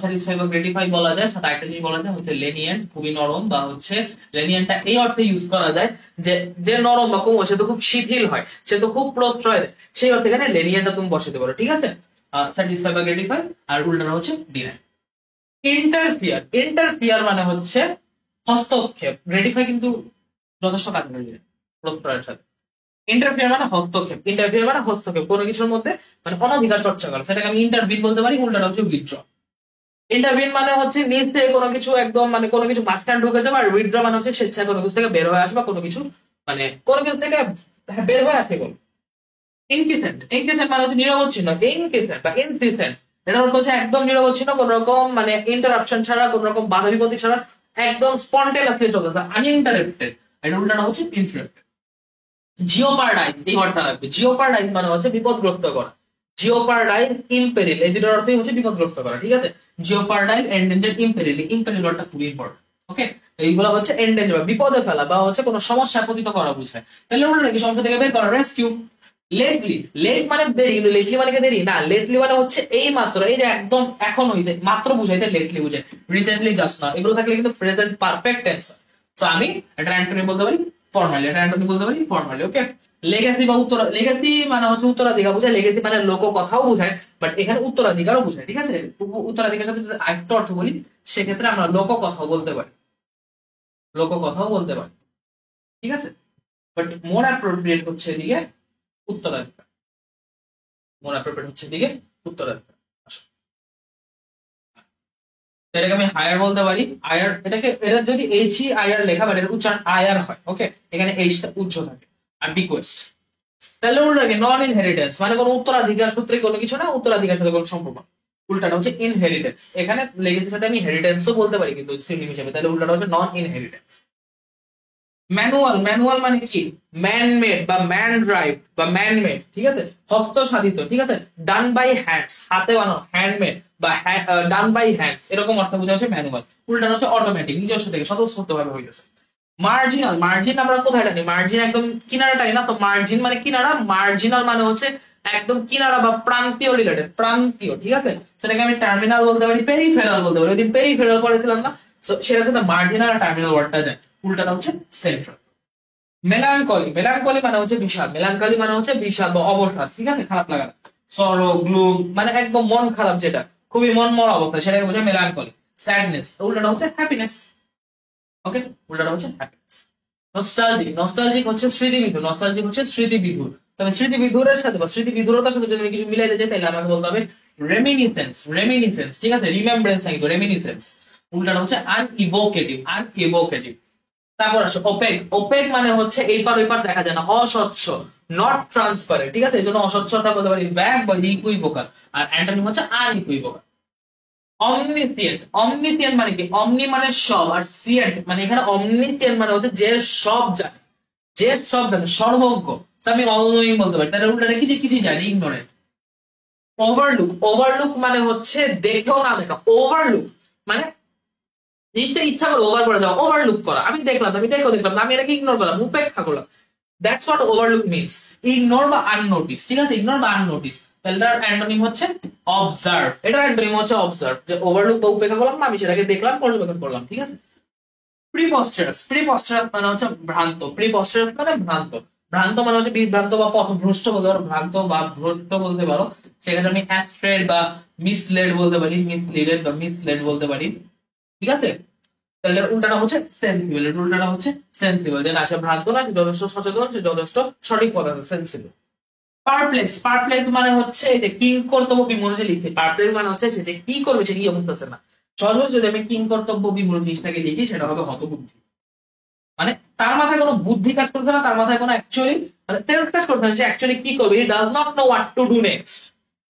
স্যাটিসফাই বা গ্রেটিফাই বলা যায়, সাথে একটা জিনিস বলা যায় হচ্ছে লেনিয়েন্ট, খুবই নরম, বা হচ্ছে লেনিয়েন্টটা এই অর্থে ইউজ করা যায় যে যে নরম বা কোমল সে তো খুব শিথিল হয়, সে তো খুব প্রশ্রয় দেয়, সেই অর্থে এখানে লেনিয়েন্টটা তুমি বসাতে পারো, ঠিক আছে, স্যাটিসফাই বা গ্রেটিফাই, আর উল্টাটা হচ্ছে ডিনাই। ইন্টারফিয়ার, ইন্টারফিয়ার মানে হচ্ছে হস্তক্ষেপ, গ্রেটিফাই কিন্তু যথেষ্ট কাজ করে যায় প্রশ্রয়ের সাথে, ইন্টারফিয়ার মানে হস্তক্ষেপ, ইন্টারফিয়ার মানে হস্তক্ষেপ কোনো কিছুর মধ্যে মানে অনধিকার চর্চা করা, সেটাকে আমি ইন্টারভিন বলতে পারি, উল্টাটা হচ্ছে উইথড্র। ইন্টারভিন মানে হচ্ছে নিজ থেকে কোনো কিছু একদম মানে কোনো কিছু মাঝখানে ঢুকে যাবে, আর উইথড্র মানে হচ্ছে স্বেচ্ছায় কোনো কিছু থেকে বের হয়ে আসে বা কোনো কিছু মানে কোনো কিছু থেকে বের হয়ে আসে। ইনকিসেন্ট, ইনকিসেন্ট মানে হচ্ছে নিরবচ্ছিন্ন, ইনকিসেন্ট বা ইনসিসেন্ট এটা অর্থ হচ্ছে একদম নিরবচ্ছিন্ন, কোন রকম মানে ইন্টারাপশন ছাড়া, কোন রকম বাধা বিপত্তি ছাড়া একদম স্পন্টেনিয়াসলি চলতেছে, আনইন্টারাপ্টেড, এটা উল্টানো হচ্ছে ইন্টারাপ্টেড। জিওপারডাইজ, এই ওয়ার্ডটা লাগবে, জিওপারডাইজ মানে হচ্ছে বিপদগ্রস্ত করা, জিওপারডাইজ ইম্পেরিল, এই দুটোর অর্থই হচ্ছে বিপদগ্রস্ত করা, ঠিক আছে, জিওপারডাইজ, এন্ডেঞ্জার, ইম্পেরিল, ইম্পেরিল ওয়ার্ডটা খুবই ইম্পর্টেন্ট, ওকে। এইগুলো হচ্ছে এন্ডেঞ্জার, বিপদে ফেলা বা হচ্ছে কোনো সমস্যা পতিত করা বুঝায়, তাহলে ওটা নাকি সমস্যা থেকে বের করা, রেস্কিউ। লেটলি, লেট মানে দেরি, কিন্তু লেটলি মানে দেরি না, লেটলি মানে হচ্ছে এই মাত্র, এই যে একদম এখন হয়েছে মাত্র বুঝাইতে লেটলি বুঝায়, রিসেন্টলি, জাস্ট না, এগুলো থাকলে কিন্তু প্রেজেন্ট পারফেক্ট টেন্স। তো আমি এটা অ্যান্টোনিম বলতে পারি ফর্মালি, এটা অ্যান্টোনিম বলতে পারি ফর্মালি, ওকে। লেগেসি বা উত্তর, লেগেসি মানে হচ্ছে উত্তরাধিকার বোঝায়, লেগেসি মানে লোক কথাও বোঝায়, বাট এখানে উত্তরাধিকারও বোঝায়, ঠিক আছে। উত্তরাধিকার সাথে যদি আরেকটা অর্থ বলি সেক্ষেত্রে আমরা লোক কথাও বলতে পারি, লোক কথাও বলতে পারি, ঠিক আছে, বাট মোর অ্যাপ্রোপ্রিয়েট হচ্ছে এদিকে উত্তরাধিকার, মোর অ্যাপ্রোপ্রিয়েট হচ্ছে এদিকে উত্তরাধিকার। আসো, এটাকে আমি হায়ার বলতে পারি, আয়ার, এটাকে এটা যদি এইচ ই আয়ার লেখা বাট এর উচ্চারণ আয়ার হয়, ওকে, এখানে এইচটা উচ্চ থাকে। আর বিকোয়েস্ট, তাহলে উল্টাকে নন ইনহেরিটেন্স মানে কোনো উত্তরাধিকার সূত্রে কোনো কিছু না, উত্তরাধিকার সাথে কোনো সম্পর্ক না, উল্টাটা হচ্ছে ইনহেরিটেন্স, এখানে লেগেসির সাথে আমি হেরিটেন্সও বলতে পারি কিন্তু সিনোনিম হিসেবে, তাহলে উল্টাটা হচ্ছে নন ইনহেরিটেন্স। ম্যানুয়াল, ম্যানুয়াল মানে কি ম্যানমেড বা ম্যান ড্রাইভ বা ম্যানমেড, ঠিক আছে, হস্তসাধিত, ঠিক আছে, ডান বাই হ্যান্ডস, হাতে বানানো, হ্যান্ডমেড বা ডান বাই হ্যান্ডস, এরকম অর্থ বোঝা হচ্ছে ম্যানুয়াল, উল্টাটা হচ্ছে অটোমেটিক, নিজস্ব থেকে স্বতঃস্ফূর্ত ভাবে হইতেছে। মার্জিনাল, মার্জিন আমরা কোথায় টানি, মার্জিন একদম কিনারা টানি না, তো মার্জিন মানে কিনারা, মার্জিনাল মানে হচ্ছে একদম কিনারা বা প্রান্তীয় রিলেটেড, প্রান্তীয়, ঠিক আছে, সেটাকে আমি টার্মিনাল বলতে পারি, পেরিফেরাল বলতে পারি, ওই পেরিফেরাল করেছিলাম না, সেটার সাথে মার্জিনাল আর টার্মিনাল ওয়ার্ডটা যায়, উল্টাটা হচ্ছে সেন্ট্রাল। মেলানকলি, মেলানকলি মানে হচ্ছে বিষাদ, মেলানকলি মানে হচ্ছে বিষাদ বা অবসাদ, ঠিক আছে, খারাপ লাগা, সরো, গ্লুম মানে একদম মন খারাপ, যেটা খুবই মন মরা অবস্থা, সেটাকে বোঝায় মেলানকলি। স্যাডনেস, উল্টাটা হচ্ছে হ্যাপিনেস, ওকে, উল্টাটা হচ্ছে হ্যাপিনেস। নস্টালজিক, নস্টালজিক হচ্ছে স্মৃতিবিধুর, নস্টালজিক হচ্ছে স্মৃতিবিধুর, তবে স্মৃতিবিধুরের সাথে বা স্মৃতিবিধুরতার সাথে যদি আমি কিছু মিলাইতে চাই তাহলে আমাকে বলতে হবে রেমিনিসেন্স, রেমিনিসেন্স, ঠিক আছে, রিমেম্ব্রেন্স নাকি, রেমিনিসেন্স, উল্টাটা হচ্ছে আনইভোকেটিভ, আনইভোকেটিভ। তারপর আসো ওপেক, ওপেক মানে হচ্ছে এই পার ওই পার দেখা যায় না, অস্বচ্ছ, নট ট্রান্সপারেন্ট, ঠিক আছে, এই জন্য অস্বচ্ছতা বলতে পারি ব্যাক বা ইকুইভোকাল, আর অ্যান্টোনিম হচ্ছে আনইকুইভোকাল। অমনিসিয়েন্ট, অমনিসিয়েন্ট মানে কি, অমনি মানে সব, আর সিয়েন্ট মানে এখানে অমনিসিয়েন্ট মানে হচ্ছে যে সব জানে, যে সব জানে, সর্বজ্ঞ, আমি অল নোয়িং বলতে পারি, তাহলে উল্টা কি যে কিছু জানি, ইগনোরেন্ট। ওভারলুক, ওভারলুক মানে হচ্ছে দেখেও না দেখা, ওভারলুক মানে জিনিসটা ইচ্ছা করে ওভার করে যাওয়া, ওভারলুক করা, আমি দেখলাম, আমি দেখো দেখলাম না, আমি এটাকে ইগনোর করলাম, উপেক্ষা করলাম, that's what overlook means, ignore বা আননোটিস, ঠিক আছে, ইগনোর বা আননোটিস। তাহলে তার অ্যান্টোনিম হচ্ছে অবজার্ভ, এটার অ্যান্টোনিম হচ্ছে অবজার্ভ, যে ওভারলুক বা উপেক্ষা করলাম না, আমি সেটাকে দেখলাম, পর্যবেক্ষণ করলাম, ঠিক আছে। প্রিপস্টারাস মানে হচ্ছে ভ্রান্ত, প্রিপস্টারাস মানে ভ্রান্ত, ভ্রান্ত মানে হচ্ছে বিভ্রান্ত বা পথভ্রষ্ট বলতে পারো, ভ্রান্ত বা ভ্রষ্ট বলতে পারো। সেখানে আমি অ্যাস্ট্রেড বা মিসলেড বলতে পারি, মিসলিডেড বা মিসলেড বলতে পারি, ঠিক আছে। তাহলে এর উল্টাটা হচ্ছে সেন্সিবল, এর উল্টাটা হচ্ছে সেন্সিবল, যে না সে ভ্রান্ত না, সে যথেষ্ট সচেতন, সে যথেষ্ট সঠিক পথ আছে, সেন্সিবল। পারপ্লেক্সড মানে হচ্ছে যে কিং কর্তব্য বিমূঢ়, যে লিখছি পারপ্লেক্স মানে হচ্ছে সে যে কি করবে সে কি বুঝতেছে না। সহজ যদি আমি কিং কর্তব্য বিমূঢ় জিনিসটাকে লিখি সেটা হবে হতবুদ্ধি। মানে তার মাথায় কোনো বুদ্ধি কাজ করছে না, তার মাথায় কোনো অ্যাকচুয়ালি মানে সেন্স কাজ করছে না, সে অ্যাকচুয়ালি কি করবে, he does not know what to do next,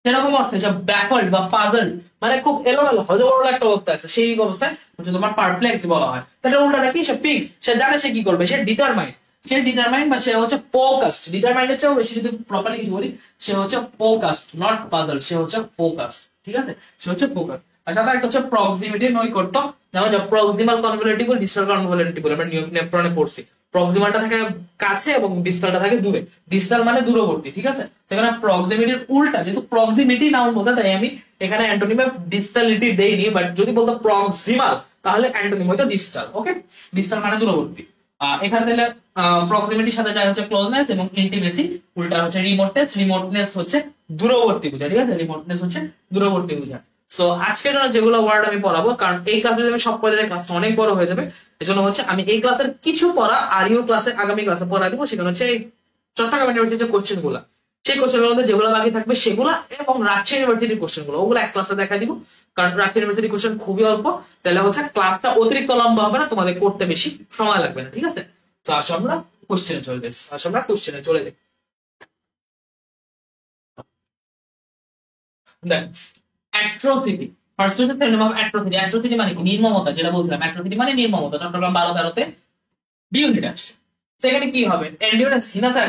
সেরকম অর্থে সে ব্যাফল্ড বা পাজল, মানে খুব এলোমেলো হযবরল একটা অবস্থা আছে, সেই অবস্থায় হচ্ছে তোমার পারপ্লেক্সড বলা হয়। তাহলে উল্টাটা কি, সে ফিক্স, সে জানে সে কি করবে, সে ডিটারমাইন্ড, সে ডিটারমাইন্ড বা সে হচ্ছে ফোকাসড, ডিটারমাইন্ডের চেয়েও বেশি যদি প্রপারলি কিছু বলি, সে হচ্ছে ফোকাসড, নট পাজল, সে হচ্ছে ফোকাসড, ঠিক আছে, সে হচ্ছে ফোকাস। আর সাথে একটা হচ্ছে প্রক্সিমিটি, নৈকট্য, যেমন প্রক্সিমাল কনভলিউটিবল, ডিস্টাল কনভলিউটিবল, আমরা নেফ্রনে পড়ছি। প্রক্সিমালটা থাকে কাছে এবং ডিস্টালটা থাকে দূরে, ডিস্টাল মানে দূরবর্তী, ঠিক আছে। সেখানে প্রক্সিমিটির উল্টা, যেহেতু প্রক্সিমিটি নাউন বলতে, তাই আমি এখানে অ্যান্টোনিমে ডিস্টালিটি দেইনি, বাট যদি বলতো প্রক্সিমাল তাহলে অ্যান্টোনিম হয়তো ডিস্টাল, ওকে। ডিস্টাল মানে দূরবর্তী। এখানে তাহলে প্রক্সিমিটির সাথে যায় হচ্ছে ক্লোজনেস এবং ইন্টিমেসি, উল্টা হচ্ছে রিমোটনেস, রিমোটনেস হচ্ছে দূরবর্তী বোঝা, ঠিক আছে, রিমোটনেস হচ্ছে দূরবর্তী বোঝা। সো আজকের জন্য যেগুলো ওয়ার্ড আমি পড়াবো, কারণ এই ক্লাসে যদি আমি সব পড়ে যাই ক্লাসটা অনেক বড় হয়ে যাবে, এজন্য হচ্ছে আমি এই ক্লাসের কিছু পড়া আর ইউ ক্লাসে আগামী ক্লাসে পড়া দিব। সেখানে হচ্ছে এই চট্টগ্রাম ইউনিভার্সিটির কোশ্চেন গুলা, সেই কোশ্চেন গুলোতে যেগুলো বাকি থাকবে সেগুলা, এবং রাজশাহী ইউনিভার্সিটির কোশ্চেন গুলো, ওগুলো এক ক্লাসে দেখা দিব, কারণ রাজশাহী ইউনিভার্সিটির কোশ্চেন খুবই অল্প। তাহলে হচ্ছে ক্লাসটা অতিরিক্ত লম্বা হবে না, তোমাদের করতে বেশি সময় লাগবে না, ঠিক আছে। তো আসো আমরা কোশ্চেনে চলে যাই, আসো আমরা কোশ্চেনে চলে যাই। দেখ, অ্যাট্রোসিটি, ফার্স্ট হচ্ছে সিনোনিম অফ অ্যাট্রোসিটি। অ্যাট্রোসিটি মানে কি, নির্মমতা, যেটা বলছিলাম, অ্যাট্রোসিটি মানে নির্মমতা, চট্টগ্রাম 12-13 বি ইউনিট আসছে। সেখানে কি হবে, এন্ডিউরেন্স, হিনাসা,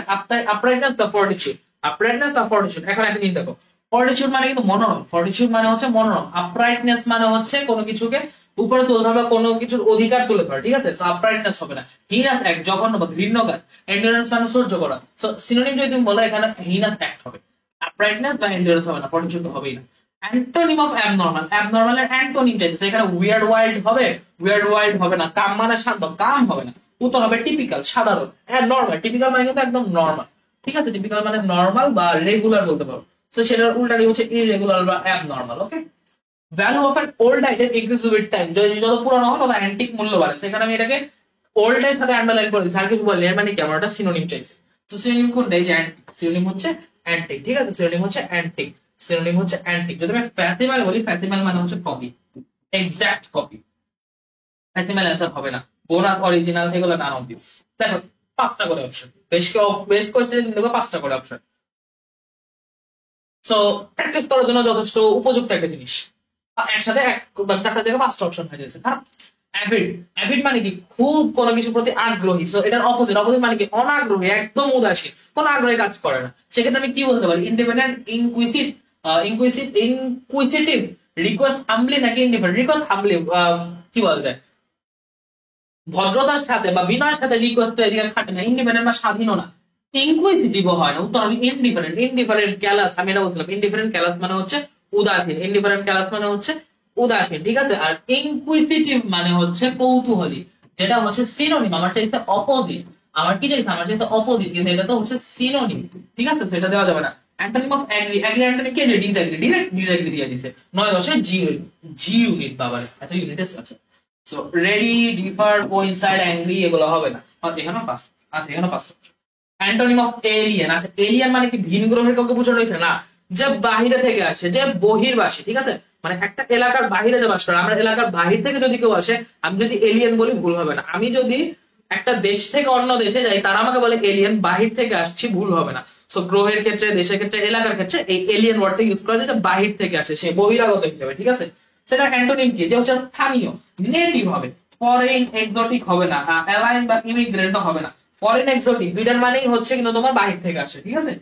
আপরাইটনেস বা ফর্টিটিউড, আপরাইটনেস বা ফর্টিটিউড। এখন একটা জিনিস দেখো, ফর্টিটিউড মানে কিন্তু মনোরম, ফর্টিটিউড মানে হচ্ছে মনোরম, আপরাইটনেস মানে হচ্ছে কোনো কিছুকে উপরে তুলে ধরা, কোনো কিছুর অধিকার তুলে ধরা, ঠিক আছে। সো আপরাইটনেস হবে না, হিনাস অ্যাক্ট, জঘন্য বা ঘৃণ্য কাজ। এন্ডিউরেন্স মানে সহ্য করা, সো সিনোনিম যদি তুমি বলো এখানে হিনাস অ্যাক্ট হবে, আপরাইটনেস বা এন্ডিউরেন্স হবে না, ফর্টিটিউড হবেই না। অ্যান্টোনিম অফ অ্যাবনর্মাল, অ্যাবনর্মাল এর অ্যান্টোনিম চাইছে, সেখানে উইয়ার্ড ওয়াইল্ড হবে, উইয়ার্ড ওয়াইল্ড হবে না। কাম মানে শান্ত, কাম হবে না। উত্তর হবে টিপিক্যাল, সাধারণ, নর্মাল। টিপিক্যাল মানে কিন্তু একদম নর্মাল, ঠিক আছে, টিপিক্যাল মানে নর্মাল বা রেগুলার বলতে পারো। তো সেটার উল্টাটি হচ্ছে ইররেগুলার বা abnormal, okay. Value of an old item increase with time, যত পুরনো হয় তত অ্যান্টিক মূল্য বাড়ে। সেখানে আমি এটাকে ওল্ড এর সাথে আন্ডারলাইন করে দিচ্ছি, আর কিছু বললে এর মানে কি, আমার একটা সিনোনিম চাইছে। তো সিনোনিম কোনটা, এই যে সিনোনিম হচ্ছে অ্যান্টিক, ঠিক আছে, সিনোনিম হচ্ছে অ্যান্টিক, সিনোনিম হচ্ছে অ্যান্টিক। যদি আমি ফ্যাসিমাল বলি, ফ্যাসিমাল মানে হচ্ছে কপি, এক্সাক্ট কপি, ফ্যাসিমাল অ্যান্সার হবে না। বোনাস, অরিজিনাল, এগুলো নান অফ দিস। দেখো 5টা করে অপশন, বেশ কোশ্চেনে তুমি দেখো 5টা করে অপশন। সো প্র্যাকটিস করার জন্য যথেষ্ট উপযুক্ত একটা জিনিস। একসাথে মানে 4টা থেকে 5টা অপশন হয়ে যাচ্ছে। কারণ অ্যাভিড, অ্যাভিড মানে কি, খুব কোনো কিছুর প্রতি আগ্রহী। সো এটার অপোজিট, অপোজিট মানে কি, অনাগ্রহী, একদম উদাসীন, কোনো আগ্রহী কাজ করে না। সেক্ষেত্রে আমি কি বলতে পারি, ইন্ডিপেন্ডেন্ট, ইনকুইসিটিভ, রিকোয়েস্ট হাম্বলি, নাকি ইন্ডিপেন্ডেন্ট, রিকোয়েস্ট হাম্বলি, কি বলা যায়, ভদ্রতার সাথে বা বিনয়ের সাথে রিকোয়েস্ট এদিকে খাটে না। ইন্ডিপেন্ডেন্ট বা স্বাধীনও না, ইনকুইজিটিভ হয় না। উত্তর হবে ইনডিফারেন্ট, ইনডিফারেন্ট ক্যালাস, আমি এটা বলছিলাম, ইনডিফারেন্ট ক্যালাস মানে হচ্ছে উদাসীন, ইনডিফারেন্ট ক্যালাস মানে হচ্ছে উদাসীন, ঠিক আছে। আর ইনকুইজিটিভ মানে হচ্ছে কৌতূহলী, যেটা হচ্ছে সিনোনিম, আমার চাইছে অপোজিট, আমার কি চাইছে, আমার চাইছে অপোজিট, কিন্তু এটা তো হচ্ছে সিনোনিম, ঠিক আছে, সেটা দেওয়া যাবে না। Antonym of agree, agree antonym কি, ডিসঅ্যাগ্রি, ডিরেক্ট ডিসঅ্যাগ্রি দিয়ে দিছে। 9-10 জি, জি ইউনিট, বাবারে এত ইউনিট আছে। So ready, differ, coincide, angry, এগুলো হবে না। এখানেও 5, আচ্ছা এখানেও 5টা। অ্যান্টোনিম অফ এলিয়েন, আচ্ছা এলিয়েন মানে কি, ভিন গ্রহের কাউকে বোঝানো হয়েছে না, যে বাহিরে থেকে আসে, যে বহির্বাসী, ঠিক আছে, মানে একটা এলাকার বাহিরে যে বাস করে। আমার এলাকার বাহির থেকে যদি কেউ আসে, আমি যদি এলিয়েন বলি ভুল হবে না। আমি যদি একটা দেশ থেকে অন্য দেশে যাই, তারা আমাকে বলে এলিয়েন, বাহির থেকে আসছি, ভুল হবে না। সো গ্রহের ক্ষেত্রে, দেশের ক্ষেত্রে, এলাকার ক্ষেত্রে এই এলিয়েন ওয়ার্ডটা ইউজ করা যায়, যে বাহির থেকে আসে, সে বহিরাগত হিসেবে, ঠিক আছে। সেটা অ্যান্টোনিম কি, যে হচ্ছে স্থানীয়, নেটিভ হবে, ফরেন, এক্সোটিক হবে না, অ্যালাইন বা ইমিগ্রেন্ট হবে না। ফরেন, এক্সোটিক দুইটার মানেই হচ্ছে কিন্তু তোমার বাহির থেকে আসে, ঠিক আছে।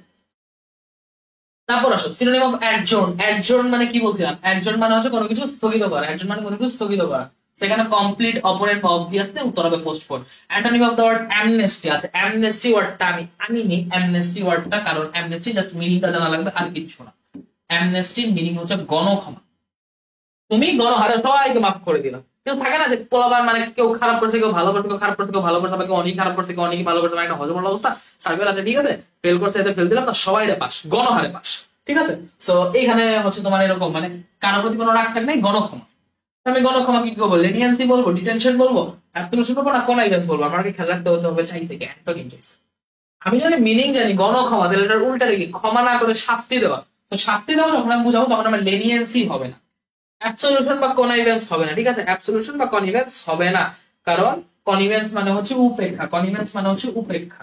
তারপর আসো সিনোনিম অফ অ্যাডজর্ন, অ্যাডজর্ন মানে কি বলছিলাম, অ্যাডজর্ন মানে হচ্ছে কোনো কিছু স্থগিত করা, অ্যাডজর্ন মানে কোনো কিছু স্থগিত করা। সেখানে কমপ্লিট, অপোনেন্ট বা অবভিয়াসলি, উত্তর হবে postpone. Antonym of the word amnesty, আছে অ্যামনেস্টি ওয়ার্ডটা আমি আনিনি, অ্যামনেস্টি ওয়ার্ডটা, কারণ অ্যামনেস্টি জাস্ট মিনিংটা জানা লাগবে, আর কিছু না। অ্যামনেস্টির মিনিং হচ্ছে গণক্ষমা, তুমি গণহারে সবাইকে মাফ করে দিলাম, কেউ থাকে না যে পোলাবার মানে কেউ খারাপ করছে, কেউ ভালো করছে, কেউ খারাপ করছে, কেউ ভালো করছে, কেউ অনেক খারাপ করছে, কেউ অনেক ভালো করছে, মানে একটা হজমল অবস্থা। সার্কেল আছে, ঠিক আছে, ফেল করছে, এতে ফেল দিলাম, সবাই পাস, গণহারে পাস, ঠিক আছে। সো এইখানে হচ্ছে তোমার এরকম মানে কারোর প্রতি কোনো রাগ টাগ নেই, গণক্ষমা। আমি গণক্ষমা কি বলবো, লেনিয়েন্সি বলবো, ডিটেনশন বলবো, অ্যাবসলিউশন বলবো, না কনাইভেন্স বলবো? আমাকে খেলা রাখতে হতে হবে, চাইছে কি অ্যান্টোনিম চাইছে। আমি যদি মিনিং জানি গণক্ষমা, তাহলে এটার উল্টা কি ক্ষমা না করে শাস্তি দেওয়া। তো শাস্তি দেওয়া যখন আমি বুঝাবো তখন আমার লেনিয়েন্সি হবে না, অ্যাবসলিউশন বা কনিভেন্স হবে না, ঠিক আছে, অ্যাবসলিউশন বা কনিভেন্স হবে না। কারণ কনিভেন্স মানে হচ্ছে উপেক্ষা, কনিভেন্স মানে হচ্ছে উপেক্ষা,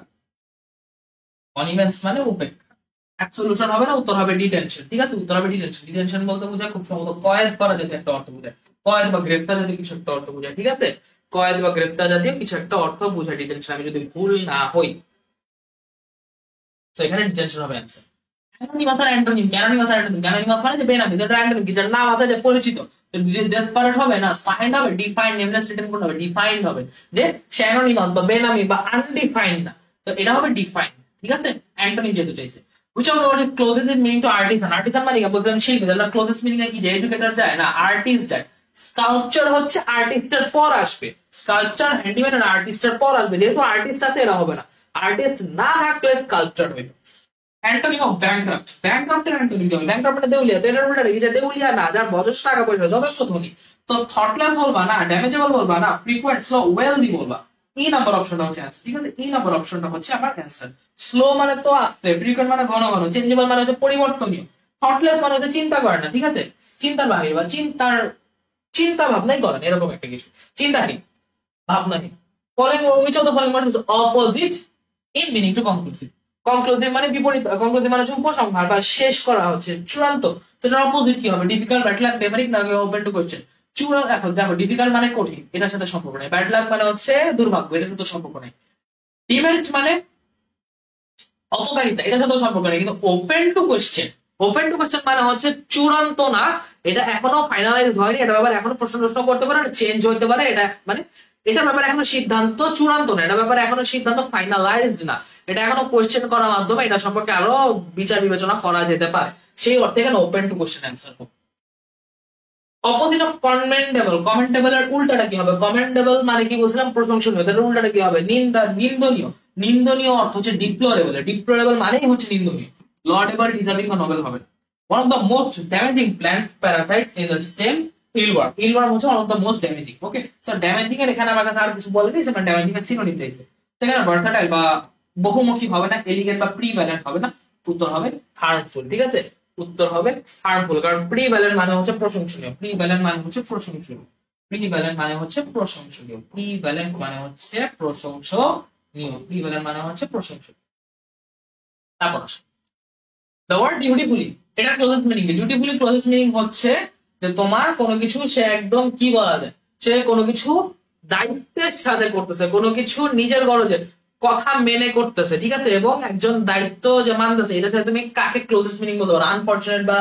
কনিভেন্স মানে উপেক্ষা। অ্যাবসলিউশন হবে না, উত্তর হবে ডিটেনশন, ঠিক আছে, উত্তর হবে ডিটেনশন। ডিটেনশন বলতে বোঝায় খুব সম্ভবত কয়েদ করা জাতীয় একটা অর্থ বোঝায়, কয়েদ বা গ্রেফতার জাতীয় কিছু একটা অর্থ বোঝায়, ঠিক আছে, কয়েদ বা গ্রেফতার জাতীয় কিছু একটা অর্থ বোঝায় ডিটেনশন, আমি যদি ভুল না হই। তো এখানে ডিটেনশন হবে অ্যান্সার। অ্যানোনিমাস আর অ্যান্টোনিম, অ্যানোনিমাস আর অ্যান্টোনিম, অ্যানোনিমাস মানে যে বেনামি, যেটা অ্যান্টোনিম কি যার নাম আছে, যে পরিচিত, ডেসপারেট হবে না, সাইন্ড হবে, ডিফাইন্ড, নেমলেস রিটেন করতে হবে, ডিফাইন্ড হবে, যে সে অ্যানোনিমাস বা বেনামি বা আনডিফাইন্ড না, তো এটা হবে ডিফাইন্ড, ঠিক আছে। অ্যান্টোনিম যেহেতু চাইছে। which of the word is closest in meaning to artisan? artisan মানে কি বুঝলাম, শিল্পী, তাহলে ক্লোজেস্ট মিনিং কি, যে এডুকেটর যায় না, আর্টিস্ট যায়। স্কাল্পচার হচ্ছে আর্টিস্টের পর আসবে, স্কাল্পচার হ্যান্ডিম্যান আর আর্টিস্টের পর আসবে, যেহেতু আর্টিস্ট আছে এরা হবে না, আর্টিস্ট না থাকলে স্কাল্পচার হইবে। অ্যান্টোনিম অফ ব্যাংক্রাফট, ব্যাংক্রাফটের অ্যান্টোনিম কি হবে? ব্যাংক্রাফট মানে দেউলিয়া, তো এটার উল্টা কি, যে দেউলিয়া না, যার যথেষ্ট টাকা পয়সা, যথেষ্ট ধনী। তো থটলেস বলবা না, ড্যামেজেবল বলবা না, ফ্রিকোয়েন্ট, স্লো, ওয়েলদি বলবা। ই নাম্বার অপশনটা হচ্ছে অ্যান্সার, ঠিক আছে, ই নাম্বার অপশনটা হচ্ছে আমার অ্যান্সার। স্লো মানে তো আস্তে, ফ্রিকোয়েন্ট মানে ঘন ঘন, চেঞ্জেবল মানে হচ্ছে পরিবর্তনীয়, থটলেস মানে হচ্ছে চিন্তা করে না, ঠিক আছে, চিন্তার বাহিরে বা চিন্তা ভাবনাই করেন, এরকম একটা কিছু, চিন্তাহীন, ভাবনাহীন। Following which of the following words is opposite in meaning to conclusive? Conclusive মানে বিপরীত, কনক্লুসিভ মানে হচ্ছে উপসংহার বা শেষ করা হচ্ছে, চূড়ান্ত। সেটার অপোজিট কি হবে? ডিফিকাল্ট, ব্যাড লাক, ডেমেরিক, না ওপেন টু কোশ্চেন। চূড়ান্ত, এখন দেখো ডিফিকাল্ট মানে কঠিন, এটার সাথে সম্পর্ক নেই। ব্যাড লাক মানে হচ্ছে দুর্ভাগ্য, এটার সাথে সম্পর্ক নেই। ডিমেরিট মানে অপকারিতা, এটার সাথে সম্পর্ক নেই। কিন্তু open to question, open to question মানে হচ্ছে চূড়ান্ত না, এটা এখনো ফাইনালাইজ হয়নি, এটা ব্যাপারে এখনো প্রশ্ন করতে পারে, চেঞ্জ হইতে পারে, এটা মানে এটার ব্যাপারে এখনো সিদ্ধান্ত চূড়ান্ত না, এটা ব্যাপারে এখনো সিদ্ধান্ত ফাইনালাইজড না, এটা এখনো কোশ্চেন করার মাধ্যমে এটা সম্পর্কে আরো বিচার বিবেচনা করা যেতে পারে, সেই অর্থে এখানে ওপেন টু কোশ্চেন অ্যান্সার হবে। অপোজিট অফ কমেন্ডেবল, কমেন্ডেবল এর উল্টাটা কি হবে? কমেন্ডেবল মানে কি বলছিলাম? প্রশংসনীয়, তার উল্টাটা কি হবে? নিন্দনীয়, নিন্দনীয় অর্থ হচ্ছে ডিপ্লোরেবল, ডিপ্লোরেবল মানেই হচ্ছে নিন্দনীয়। লর্ডেবল, ডিজার্ভিং বা নোবেল হবে না। One of the most damaging plant parasites in the stem, eelworm, eelworm হচ্ছে one of the most damaging. Okay, so damaging এর এখানে আমার কাছে আর কিছু বলে দিয়েছে, মানে ড্যামেজিং এর সিনোনিম দিয়েছে। সেখানে ভার্সাটাইল বা বহুমুখী হবে না, এলিগেন্ট বা প্রিভ্যালেন্ট হবে না, উত্তর হবে হার্মফুল, ঠিক আছে, উত্তর হবে হার্মফুল। কারণ প্রিভ্যালেন্ট মানে হচ্ছে প্রশংসনীয়, প্রিভ্যালেন্ট মানে হচ্ছে প্রশংসনীয়, প্রিভ্যালেন্ট মানে হচ্ছে প্রশংসনীয়, প্রিভ্যালেন্ট মানে হচ্ছে প্রশংসনীয়, প্রিভ্যালেন্ট মানে হচ্ছে প্রশংসনীয়। তারপর দ্য ওয়ার্ড ডিউটিফুলি, এটা ক্লোজেস্ট মিনিং। ডিউটিফুলি ক্লোজেস্ট মিনিং হচ্ছে যে তোমার কোনো কিছু সে একদম কি বলা যায়, সে কোনো কিছু দায়িত্বের সাথে করতেছে, কোনো কিছু নিজের গরজের কথা মেনে করতেছে, ঠিক আছে, এবং একজন দায়িত্ব যে মানতেছে, এটার সাথে তুমি কাকে ক্লোজেস্ট মিনিং বলতে পারো? আনফরচুনেট বা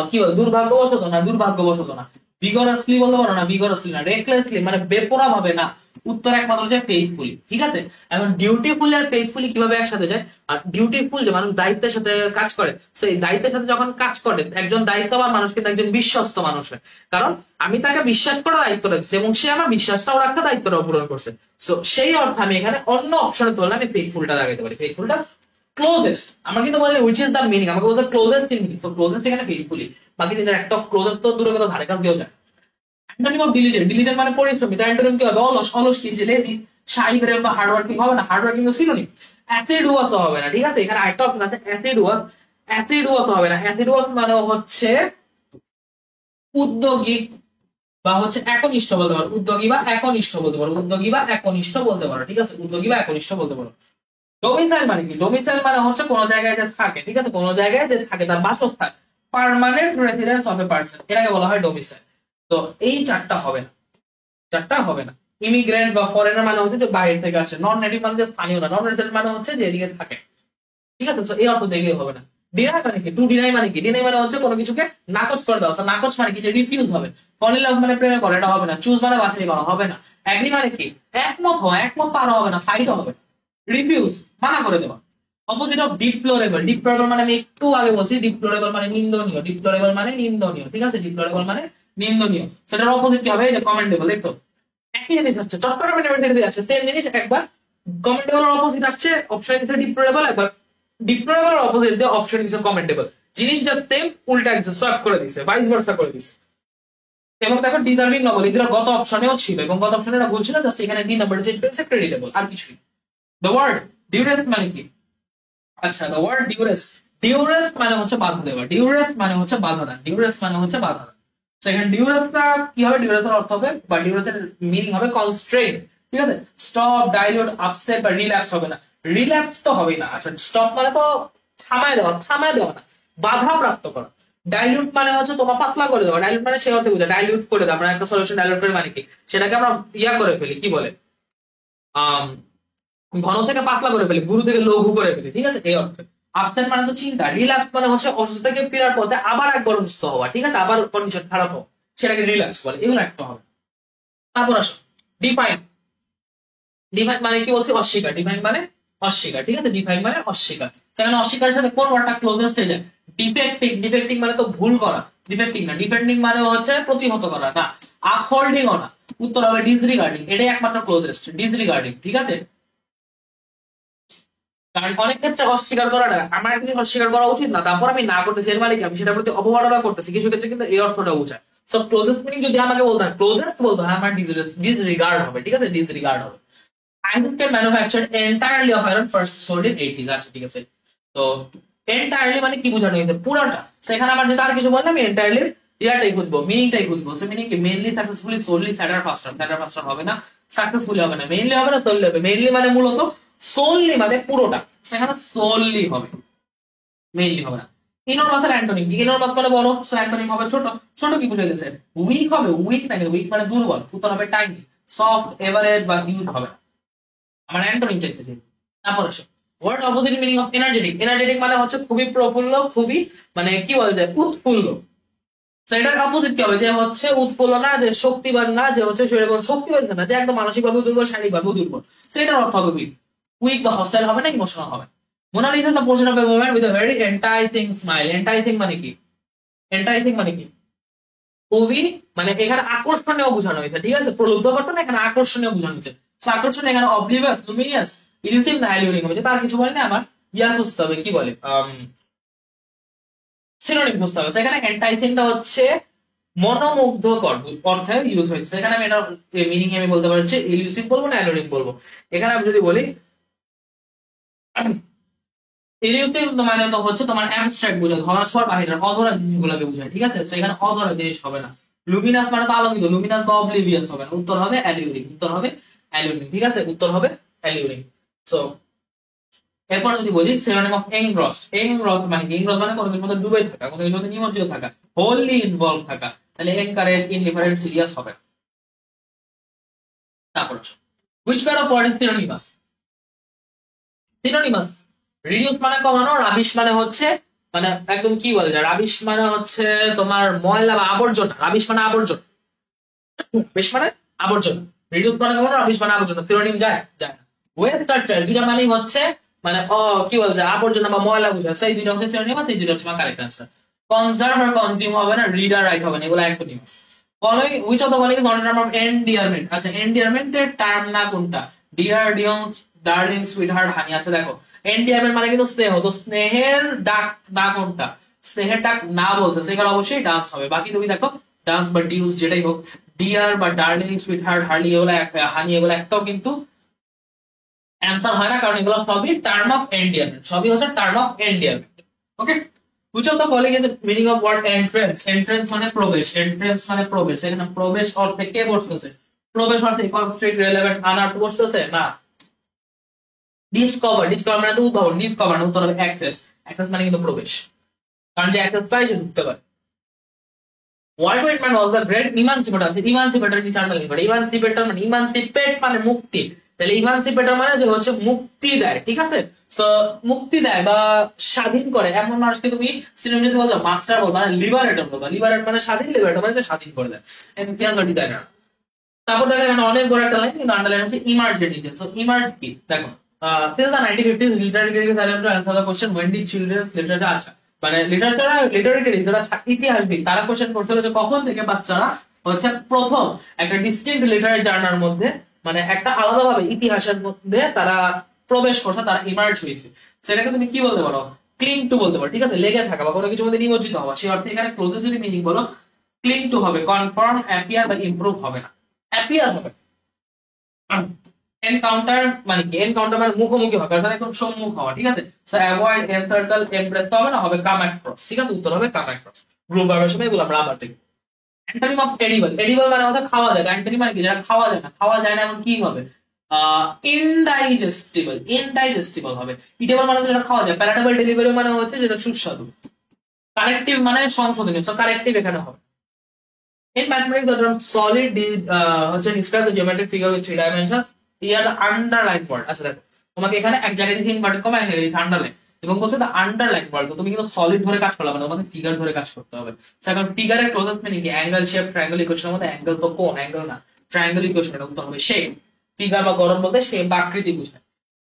কি বল, দুর্ভাগ্যবশত না, দুর্ভাগ্যবশত না। ভিগরাসলি বলতে পারো না, ভিগরাসলি না। রেকলেসলি মানে বেপরা ভাবে না। উত্তর একমাত্র যে ফেইথফুলি, ঠিক আছে। এখন ডিউটিফুল আর ফেইথফুলি কিভাবে একসাথে যায়? আর ডিউটিফুল যে মানুষ দায়িত্বের সাথে কাজ করে, সেই দায়িত্বের সাথে যখন কাজ করে একজন দায়িত্ববান মানুষ কিন্তু একজন বিশ্বস্ত মানুষ হয়, কারণ আমি তাকে বিশ্বাস করে দায়িত্ব রাখছি এবং সে আমার বিশ্বাসটাও রাখতে দায়িত্বটাও পূরণ করছে। সো সেই অর্থে আমি এখানে অন্য অপশনে তুললে আমি ফেইথফুলটা লাগাইতে পারি। ফেইথফুলটা ক্লোজেস্ট, আমার কিন্তু বলে উইচ ইজ দ্য মিনিং, আমাকে বলছে closest in meaning, so closest এখানে ফেইথফুলি। বাকি তিনটা একটা ক্লোজেস্ট তো দূরে কথা ধারে কাছ দিয়েও যায়। অ্যান্টোনিম অফ ডিলিজেন্ট, ডিলিজেন্ট মানে পরিশ্রমী, তো অ্যান্টোনিম কি হবে? অলস, অলস কি, যে লেজি, শাই ব্রেভ বা হার্ড ওয়ার্কিং হবে না, হার্ড ওয়ার্কিং তো সিনোনিম। অ্যাসিডুয়াস হবে না, ঠিক আছে, এখানে আরেকটা অপশন আছে অ্যাসিডুয়াস, অ্যাসিডুয়াস হবে না। অ্যাসিডুয়াস মানে হচ্ছে উদ্যোগী বা হচ্ছে একনিষ্ঠ বলতে পারো, উদ্যোগী বা একনিষ্ঠ বলতে পারো, উদ্যোগী বা একনিষ্ঠ বলতে পারো, ঠিক আছে, উদ্যোগী বা একনিষ্ঠ বলতে পারো। ডোমিসাইল মানে কি? ডোমিসাইল মানে হচ্ছে কোন জায়গায় যে থাকে, ঠিক আছে, কোন জায়গায় যে থাকে, তার বাসস্থান, permanent residence of a person, এটাকে বলা হয় ডোমিসাইল। তো এই চারটা হবে না, চারটা হবে না। ইমিগ্রেন্ট বা ফরেনার মানে হচ্ছে যে বাইরে থেকে আসে, নন নেটিভ মানে যে স্থানীয় না, নন রেসিডেন্ট মানে হচ্ছে যে এদিকে থাকে, ঠিক আছে, এই অর্থ দেখে হবে না। ডিনাই মানে কি? টু ডিনাই মানে কি? ডিনাই মানে হচ্ছে কোনো কিছুকে নাকচ করে দেওয়া, নাকচ মানে কি? যে রিফিউজ হবে। ফল ইন লাভ মানে প্রেমে পড়ে, এটা হবে না। চুজ মানে বাছাই করা, হবে না। এগ্রি মানে কি? একমত হয়, একমত তারও হবে না, ফাইট হবে। রিফিউজ মানা করে দেওয়া। অপোজিট অফ ডিপ্লোরেবল, ডিপ্লোরেবল মানে আমি একটু আগে বলছি, ডিপ্লোরেবল মানে নিন্দনীয়, ডিপ্লোরেবল মানে নিন্দনীয়, ঠিক আছে, ডিপ্লোরেবল মানে নিন্দনীয়, সেটার অপোজিট কি হবে? এই যে কমেন্ডেবল। দেখছো একই জিনিস হচ্ছে, চট্টগ্রাম ইউনিভার্সিটিতে আসছে সেম জিনিস, একবার কমেন্ডেবল এর অপোজিট আসছে অপশন দিছে ডিপ্লোরেবল, একবার ডিপ্লোরেবল এর অপোজিট দিয়ে অপশন দিছে কমেন্ডেবল, জিনিস জাস্ট সেম, উল্টা দিছে, সোয়াপ করে দিছে, ভাইস ভার্সা করে দিছে। এবং দেখো ডিজার্ভিং নবল এগুলো গত অপশনেও ছিল, এবং গত অপশনে এটা ভুল ছিল, জাস্ট এখানে ডি নাম্বার চেঞ্জ করেছে, ক্রেডিটেবল, আর কিছুই। দ্য ওয়ার্ড ডিউরেস মানে কি? আচ্ছা, দ্য ওয়ার্ড ডিউরেস, ডিউরেস মানে হচ্ছে বাধা দেওয়া, ডিউরেস মানে হচ্ছে বাধা দান, ডিউরেস মানে হচ্ছে বাধা দান। সেখানে ডিউরেসটা কি হবে? ডিউরেসের অর্থ হবে বা ডিউরেসের মিনিং হবে কনস্ট্রেইন, ঠিক আছে? স্টপ, ডাইলিউট, আপসেট বা রিল্যাপস হবে না, রিল্যাপস তো হবেই না। আচ্ছা, স্টপ মানে তো থামায় দেওয়া, থামায় দেওয়া না, বাধা প্রাপ্ত করা। ডাইলিউট মানে হচ্ছে তোমার পাতলা করে দেওয়া, ডাইলিউট মানে সে অর্থে বুঝা, ডাইলিউট করে দেওয়া, আমরা একটা সলিউশন ডাইলিউট করে মানে কি, সেটাকে আমরা ইয়া করে ফেলি, কি বলে, আহ ঘন থেকে পাতলা করে ফেলি, গুরু থেকে লঘু করে ফেলি, ঠিক আছে, এই অর্থে। আপসেট মানে তো চিন্তা, রিল্যাক্স মানে হচ্ছে অসুস্থ থেকে ফেরার পথে আবার একবার অসুস্থ হওয়া, ঠিক আছে, আবার কন্ডিশন খারাপ হওয়া, সেটাকে রিল্যাক্স বলে, এগুলো একটা হবে। তারপর আসো ডিফাইন, ডিফাইন মানে কি বলছি? অস্বীকার, ডিফাইন মানে অস্বীকার, ঠিক আছে, ডিফাইন মানে অস্বীকার। সেখানে অস্বীকারের সাথে কোন ওয়ার্ডটা ক্লোজেস্ট হয়ে যায়? ডিফেক্টিং, ডিফেক্টিং মানে তো ভুল করা, ডিফেক্টিং না, ডিফেন্ডিং মানে হচ্ছে প্রতিহত করা না, আপহোল্ডিং ও না, উত্তর হবে ডিসরিগার্ডিং, এটাই একমাত্র ক্লোজেস্ট, ডিসরিগার্ডিং, ঠিক আছে। কারণ অনেক ক্ষেত্রে অস্বীকার করাটা আমার একদিন অস্বীকার করা উচিত না, তারপর আমি না করতেছি, এর মানে কি আমি সেটার প্রতি অবমাননা করতেছি, কিছু ক্ষেত্রে কিন্তু এই অর্থটা বোঝায়। সো ক্লোজেস্ট মিনিং যদি আমাকে বলতে হয়, ক্লোজেস্ট বলতে হয়, আমার ডিসরিগার্ড হবে, ঠিক আছে, ডিসরিগার্ড হবে। iron can manufactured entirely of iron first sold in 80s, আচ্ছা ঠিক আছে। তো entirely মানে কি বোঝানো হয়েছে? পুরোটা। সেখানে আমার যেটা আর কিছু বললাম, entirely ইয়াটাই খুঁজবো, মিনিংটাই খুঁজবো। সো মিনিং কি? মেইনলি, সাকসেসফুলি, সোললি, স্যাটার, ফাস্টার, স্যাটার ফাস্টার হবে না, সাকসেসফুলি হবে না, মেইনলি হবে না, সোললি হবে। মেইনলি মানে মূলত, সোললি মানে পুরোটা, সেখানে সোললি হবে, মেইনলি হবে না। ইনরমাস আর অ্যান্টোনিম, ইনরমাস মানে বড়, সো অ্যান্টোনিম হবে ছোট, ছোট কি বুঝে গেছে? উইক হবে, উইক না, উইক মানে দুর্বল, উত্তর হবে টাইনি। সফট, এভারেজ বা হিউজ হবে না, আমার অ্যান্টোনিম চাইছে যে। তারপর আসো word opposite meaning of energetic, energetic মানে হচ্ছে খুবই প্রফুল্ল, খুবই মানে কি বলা যায়, উৎফুল্ল। সেটার অপোজিট কি হবে? যে হচ্ছে উৎফুল্ল না, যে শক্তিবান না, যে হচ্ছে শরীরে কোনো শক্তি পাচ্ছে না, যে একদম মানসিকভাবে দুর্বল, শারীরিকভাবে দুর্বল, সেটার অর্থ হবে উইক। উইক বা হস্টাইল হবে না, ইমোশনাল হবে। Mona Lisa the portion of a woman with a very enticing smile, enticing মানে কি? এন্টাইসিং মানে কি? খুবই মানে এখানে আকর্ষণীয় বোঝানো হয়েছে, ঠিক আছে, প্রলুব্ধ করতে না, এখানে আকর্ষণীয় বোঝানো হয়েছে। আকর্ষণীয় এখানে অবলিভিয়াস, লুমিনিয়াস, ইলুসিভ না অ্যালিউরিং হবে, তার কিছু বলে না, আমার ইয়া খুঁজতে হবে, কি বলে, সিনোনিম খুঁজতে হবে। সেখানে এন্টাইসিংটা হচ্ছে মনোমুগ্ধকর অর্থে ইউজ হয়েছে, সেখানে আমি এটা মিনিং আমি বলতে পারছি, ইলুসিভ বলবো না অ্যালিউরিং বলবো। এখানে আমি যদি বলি ইলিউসিভ মানে তো হচ্ছে তোমার অ্যাবস্ট্রাক্ট বোঝায়, ধরা ছোঁয়ার বাহিরের অধরা জিনিসগুলোকে বোঝায়, ঠিক আছে, সেখানে অধরা জিনিস হবে না। লুমিনাস মানে তো আলোকিত, লুমিনাস বা অবলিভিয়াস হবে না, উত্তর হবে অ্যালিউরিং, উত্তর হবে অ্যালিউরিং, ঠিক আছে, উত্তর হবে অ্যালিউরিং। সো এরপর যদি বলি সিনোনিম অফ এনগ্রসড, এনগ্রসড মানে কি? এনগ্রসড মানে কোনো কিছুর মধ্যে ডুবে থাকা, কোনো কিছুর মধ্যে নিমজ্জিত থাকা, হোললি ইনভলভ থাকা, তাহলে এনকারেজ, ইনডিফারেন্ট, সিরিয়াস হবে। তারপর which pair of word is synonymous? Synonymous, reduce মানে কমানো, রাবিশ মানে হচ্ছে মানে একদম কি বলে যায়, রাবিশ মানে হচ্ছে তোমার ময়লা বা আবর্জনা, রাবিশ মানে আবর্জনা, বেশ মানে আবর্জনা, রিডিউস মানে কমানো, রাবিশ মানে আবর্জনা, সিনোনিম যায় যায় না। ওয়েস্ট কালচার দুইটা মানেই হচ্ছে মানে কি বলে যায়, আবর্জনা বা ময়লা বোঝায়, সেই দুইটা হচ্ছে সিনোনিমাস, এই দুইটা হচ্ছে কারেক্ট আনসার। কনজার্ভ আর কনজিউম হবে না, রিড আর রাইট হবে না, এগুলো antonymous. Following which of the following is not a term of endearment? আচ্ছা, এন্ডিয়ারমেন্টের টার্ম না কোনটা? ডিয়ার, ডিয়ন্স, ডার্লিং, সুইটহার্ট, হানি। আচ্ছা দেখো, এন্ডিয়ারমেন্ট মানে কিন্তু স্নেহ, তো স্নেহের ডাক না কোনটা? স্নেহের ডাক না বলছে, সেখানে অবশ্যই ডান্স হবে। বাকি তুমি দেখো ডান্স বা ডিউস যেটাই হোক, ডিয়ার বা ডার্লিং, সুইটহার্ট, হার্লি, এগুলো হানি, এগুলো একটাও কিন্তু অ্যান্সার হয় না, কারণ এগুলো সবই টার্ম অফ এন্ডিয়ারমেন্ট, সবই হচ্ছে term of endearment. Okay, which of the following is the meaning of word entrance? Entrance মানে প্রবেশ, entrance মানে প্রবেশ, এখানে প্রবেশ অর্থে কে বসতেছে? প্রবেশ অর্থে কনস্ট্রিক্ট, রেলেভেন্ট, আনার্থ বসতেছে না। ডিসকভার, ডিসকভার মানে তো উদ্ভাবন, ডিসকভার উত্তর হবে অ্যাক্সেস, অ্যাক্সেস মানে কিন্তু প্রবেশ, কারণ যে অ্যাক্সেস পায় সে ঢুকতে পারে। World wide was the great emancipator, আছে ইমানসিপেটর কি চার মানে ইমানসিপেটর মানে ইমানসিপেট মানে মুক্তি, তাহলে ইমানসিপেটর মানে যে হচ্ছে মুক্তি দেয়, ঠিক আছে, সো মুক্তি দেয় বা স্বাধীন করে, এমন মানুষকে তুমি সিনোনিম যদি বলছো মাস্টার বল মানে লিবারেটর বলবা, লিবারেট মানে স্বাধীন, লিবারেটর মানে স্বাধীন করে দেয়, দেয় না। তারপর দেখো এখানে অনেক বড় একটা লাইন, কিন্তু আন্ডারলাইন হচ্ছে ইমার্জ রিলিজিয়ন। সো ইমার্জ কি দেখো, since the 1950s literary critics are able to answer the question when did children's literature, আচ্ছা মানে লিটারেরি যারা ইতিহাসবিদ তারা কোশ্চেন করছিল যে কখন থেকে বাচ্চারা হচ্ছে প্রথম একটা ডিস্টিংক্ট লিটারি জার্নার মধ্যে মানে একটা আলাদাভাবে ইতিহাসের মধ্যে তারা প্রবেশ করছে, তারা ইমার্জ হয়েছে। সেটাকে তুমি কি বলতে পারো? ক্লিং টু বলতে পারো, ঠিক আছে? লেগে থাকা বা কোনো কিছুর মধ্যে নিমজ্জিত হওয়া। সেই অর্থে এখানে ক্লোজেস্ট যদি মিনিং বলো, ক্লিং টু হবে, কনফার্ম, অ্যাপিয়ার বা ইমপ্রুভ হবে না, অ্যাপিয়ার হবে। এনকাউন্টার মানে কি? এনকাউন্টার মানে মুখোমুখি হওয়া, কারণ একদম সম্মুখ হওয়া, ঠিক আছে? সো অ্যাভয়েড, এনসার্কেল, এমপ্রেস তো হবে না, হবে কাম অ্যাক্রস, ঠিক আছে? উত্তর হবে কাম অ্যাক্রস। গ্রুপ ভার্বের সময় এগুলো আমরা আবার দেখব। অ্যান্টোনিম অফ এডিবল, এডিবল মানে হচ্ছে খাওয়া যায়, অ্যান্টোনিম মানে কি? যেটা খাওয়া যায় না, খাওয়া যায় না এমন কি হবে? ইনডাইজেস্টিবল, ইনডাইজেস্টিবল হবে। ইটেবল মানে যেটা খাওয়া যায়, প্যালাটেবল ডেলিভারি মানে হচ্ছে যেটা সুস্বাদু। কারেক্টিভ মানে সংশোধনীয়, সো কারেক্টিভ এখানে হবে। In mathematics, the term solid describes the geometric figure with 3 dimensions. Here the underline word. আচ্ছা দেখো, তোমাকে এখানে এক জায়গায় দিয়েছে ইনভার্টেড কমা, এক জায়গায় দিয়েছে আন্ডারলাইন, এবং বলছে the underline word। তুমি কিন্তু সলিড ধরে কাজ করলে মানে তোমাকে ফিগার ধরে কাজ করতে হবে। কারণ ফিগারের ক্লোজেস্ট মিনিং কি? অ্যাঙ্গেল, শেপ, ট্রায়াঙ্গেল ইকুয়েশনের মধ্যে অ্যাঙ্গেল তো কোন, অ্যাঙ্গেল না, ট্রায়াঙ্গেল ইকুয়েশনের উত্তর হবে শেপ। ফিগার বা গড়ন বলতে শেপ বা আকৃতি বোঝায়।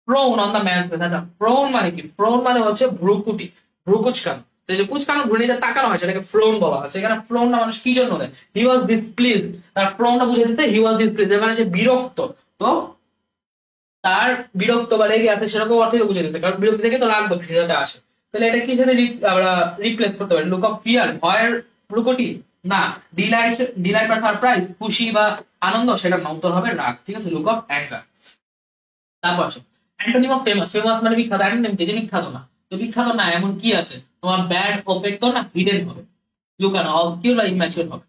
Prone on the man's face. আচ্ছা, প্রোন মানে কি? প্রোন মানে হচ্ছে ভ্রুকুটি, ভ্রুকুচকানো। যে কুচকানো ঘূর্ণিতে তাকানো হয় সেটাকে ফ্রোন বলা হয়। সেখানে ফ্রোনটা মানুষ কি জন্য দেয়? হি ওয়াজ ডিসপ্লিজ, তার ফ্রোনটা বুঝে দিতে হি ওয়াজ ডিসপ্লিজ, মানে সে বিরক্ত। তো তার বিরক্ত বা রেগে আছে সেরকম অর্থে বুঝে দিচ্ছে, কারণ বিরক্তি থেকে তো রাগ বা ঘৃণাটা আসে। তাহলে এটা কি সাথে আমরা রিপ্লেস করতে পারি? লুক অফ ফিয়ার, ভয়ের ভ্রুকুটি না। ডিলাইট, ডিলাইট বা সারপ্রাইজ, খুশি বা আনন্দ, সেটা না, উত্তর হবে রাগ, ঠিক আছে? Look of anger. তারপর আসো অ্যান্টোনিম অফ ফেমাস। ফেমাস মানে বিখ্যাত, অ্যান্টোনিম কি? যে বিখ্যাত না। তো বিখ্যাত না এমন কি আছে? তোমার ব্যাড, ওপেক তো না, হিডেন হবে, লুকানো, অবস্কিউর বা ইম্যাচুর হবে।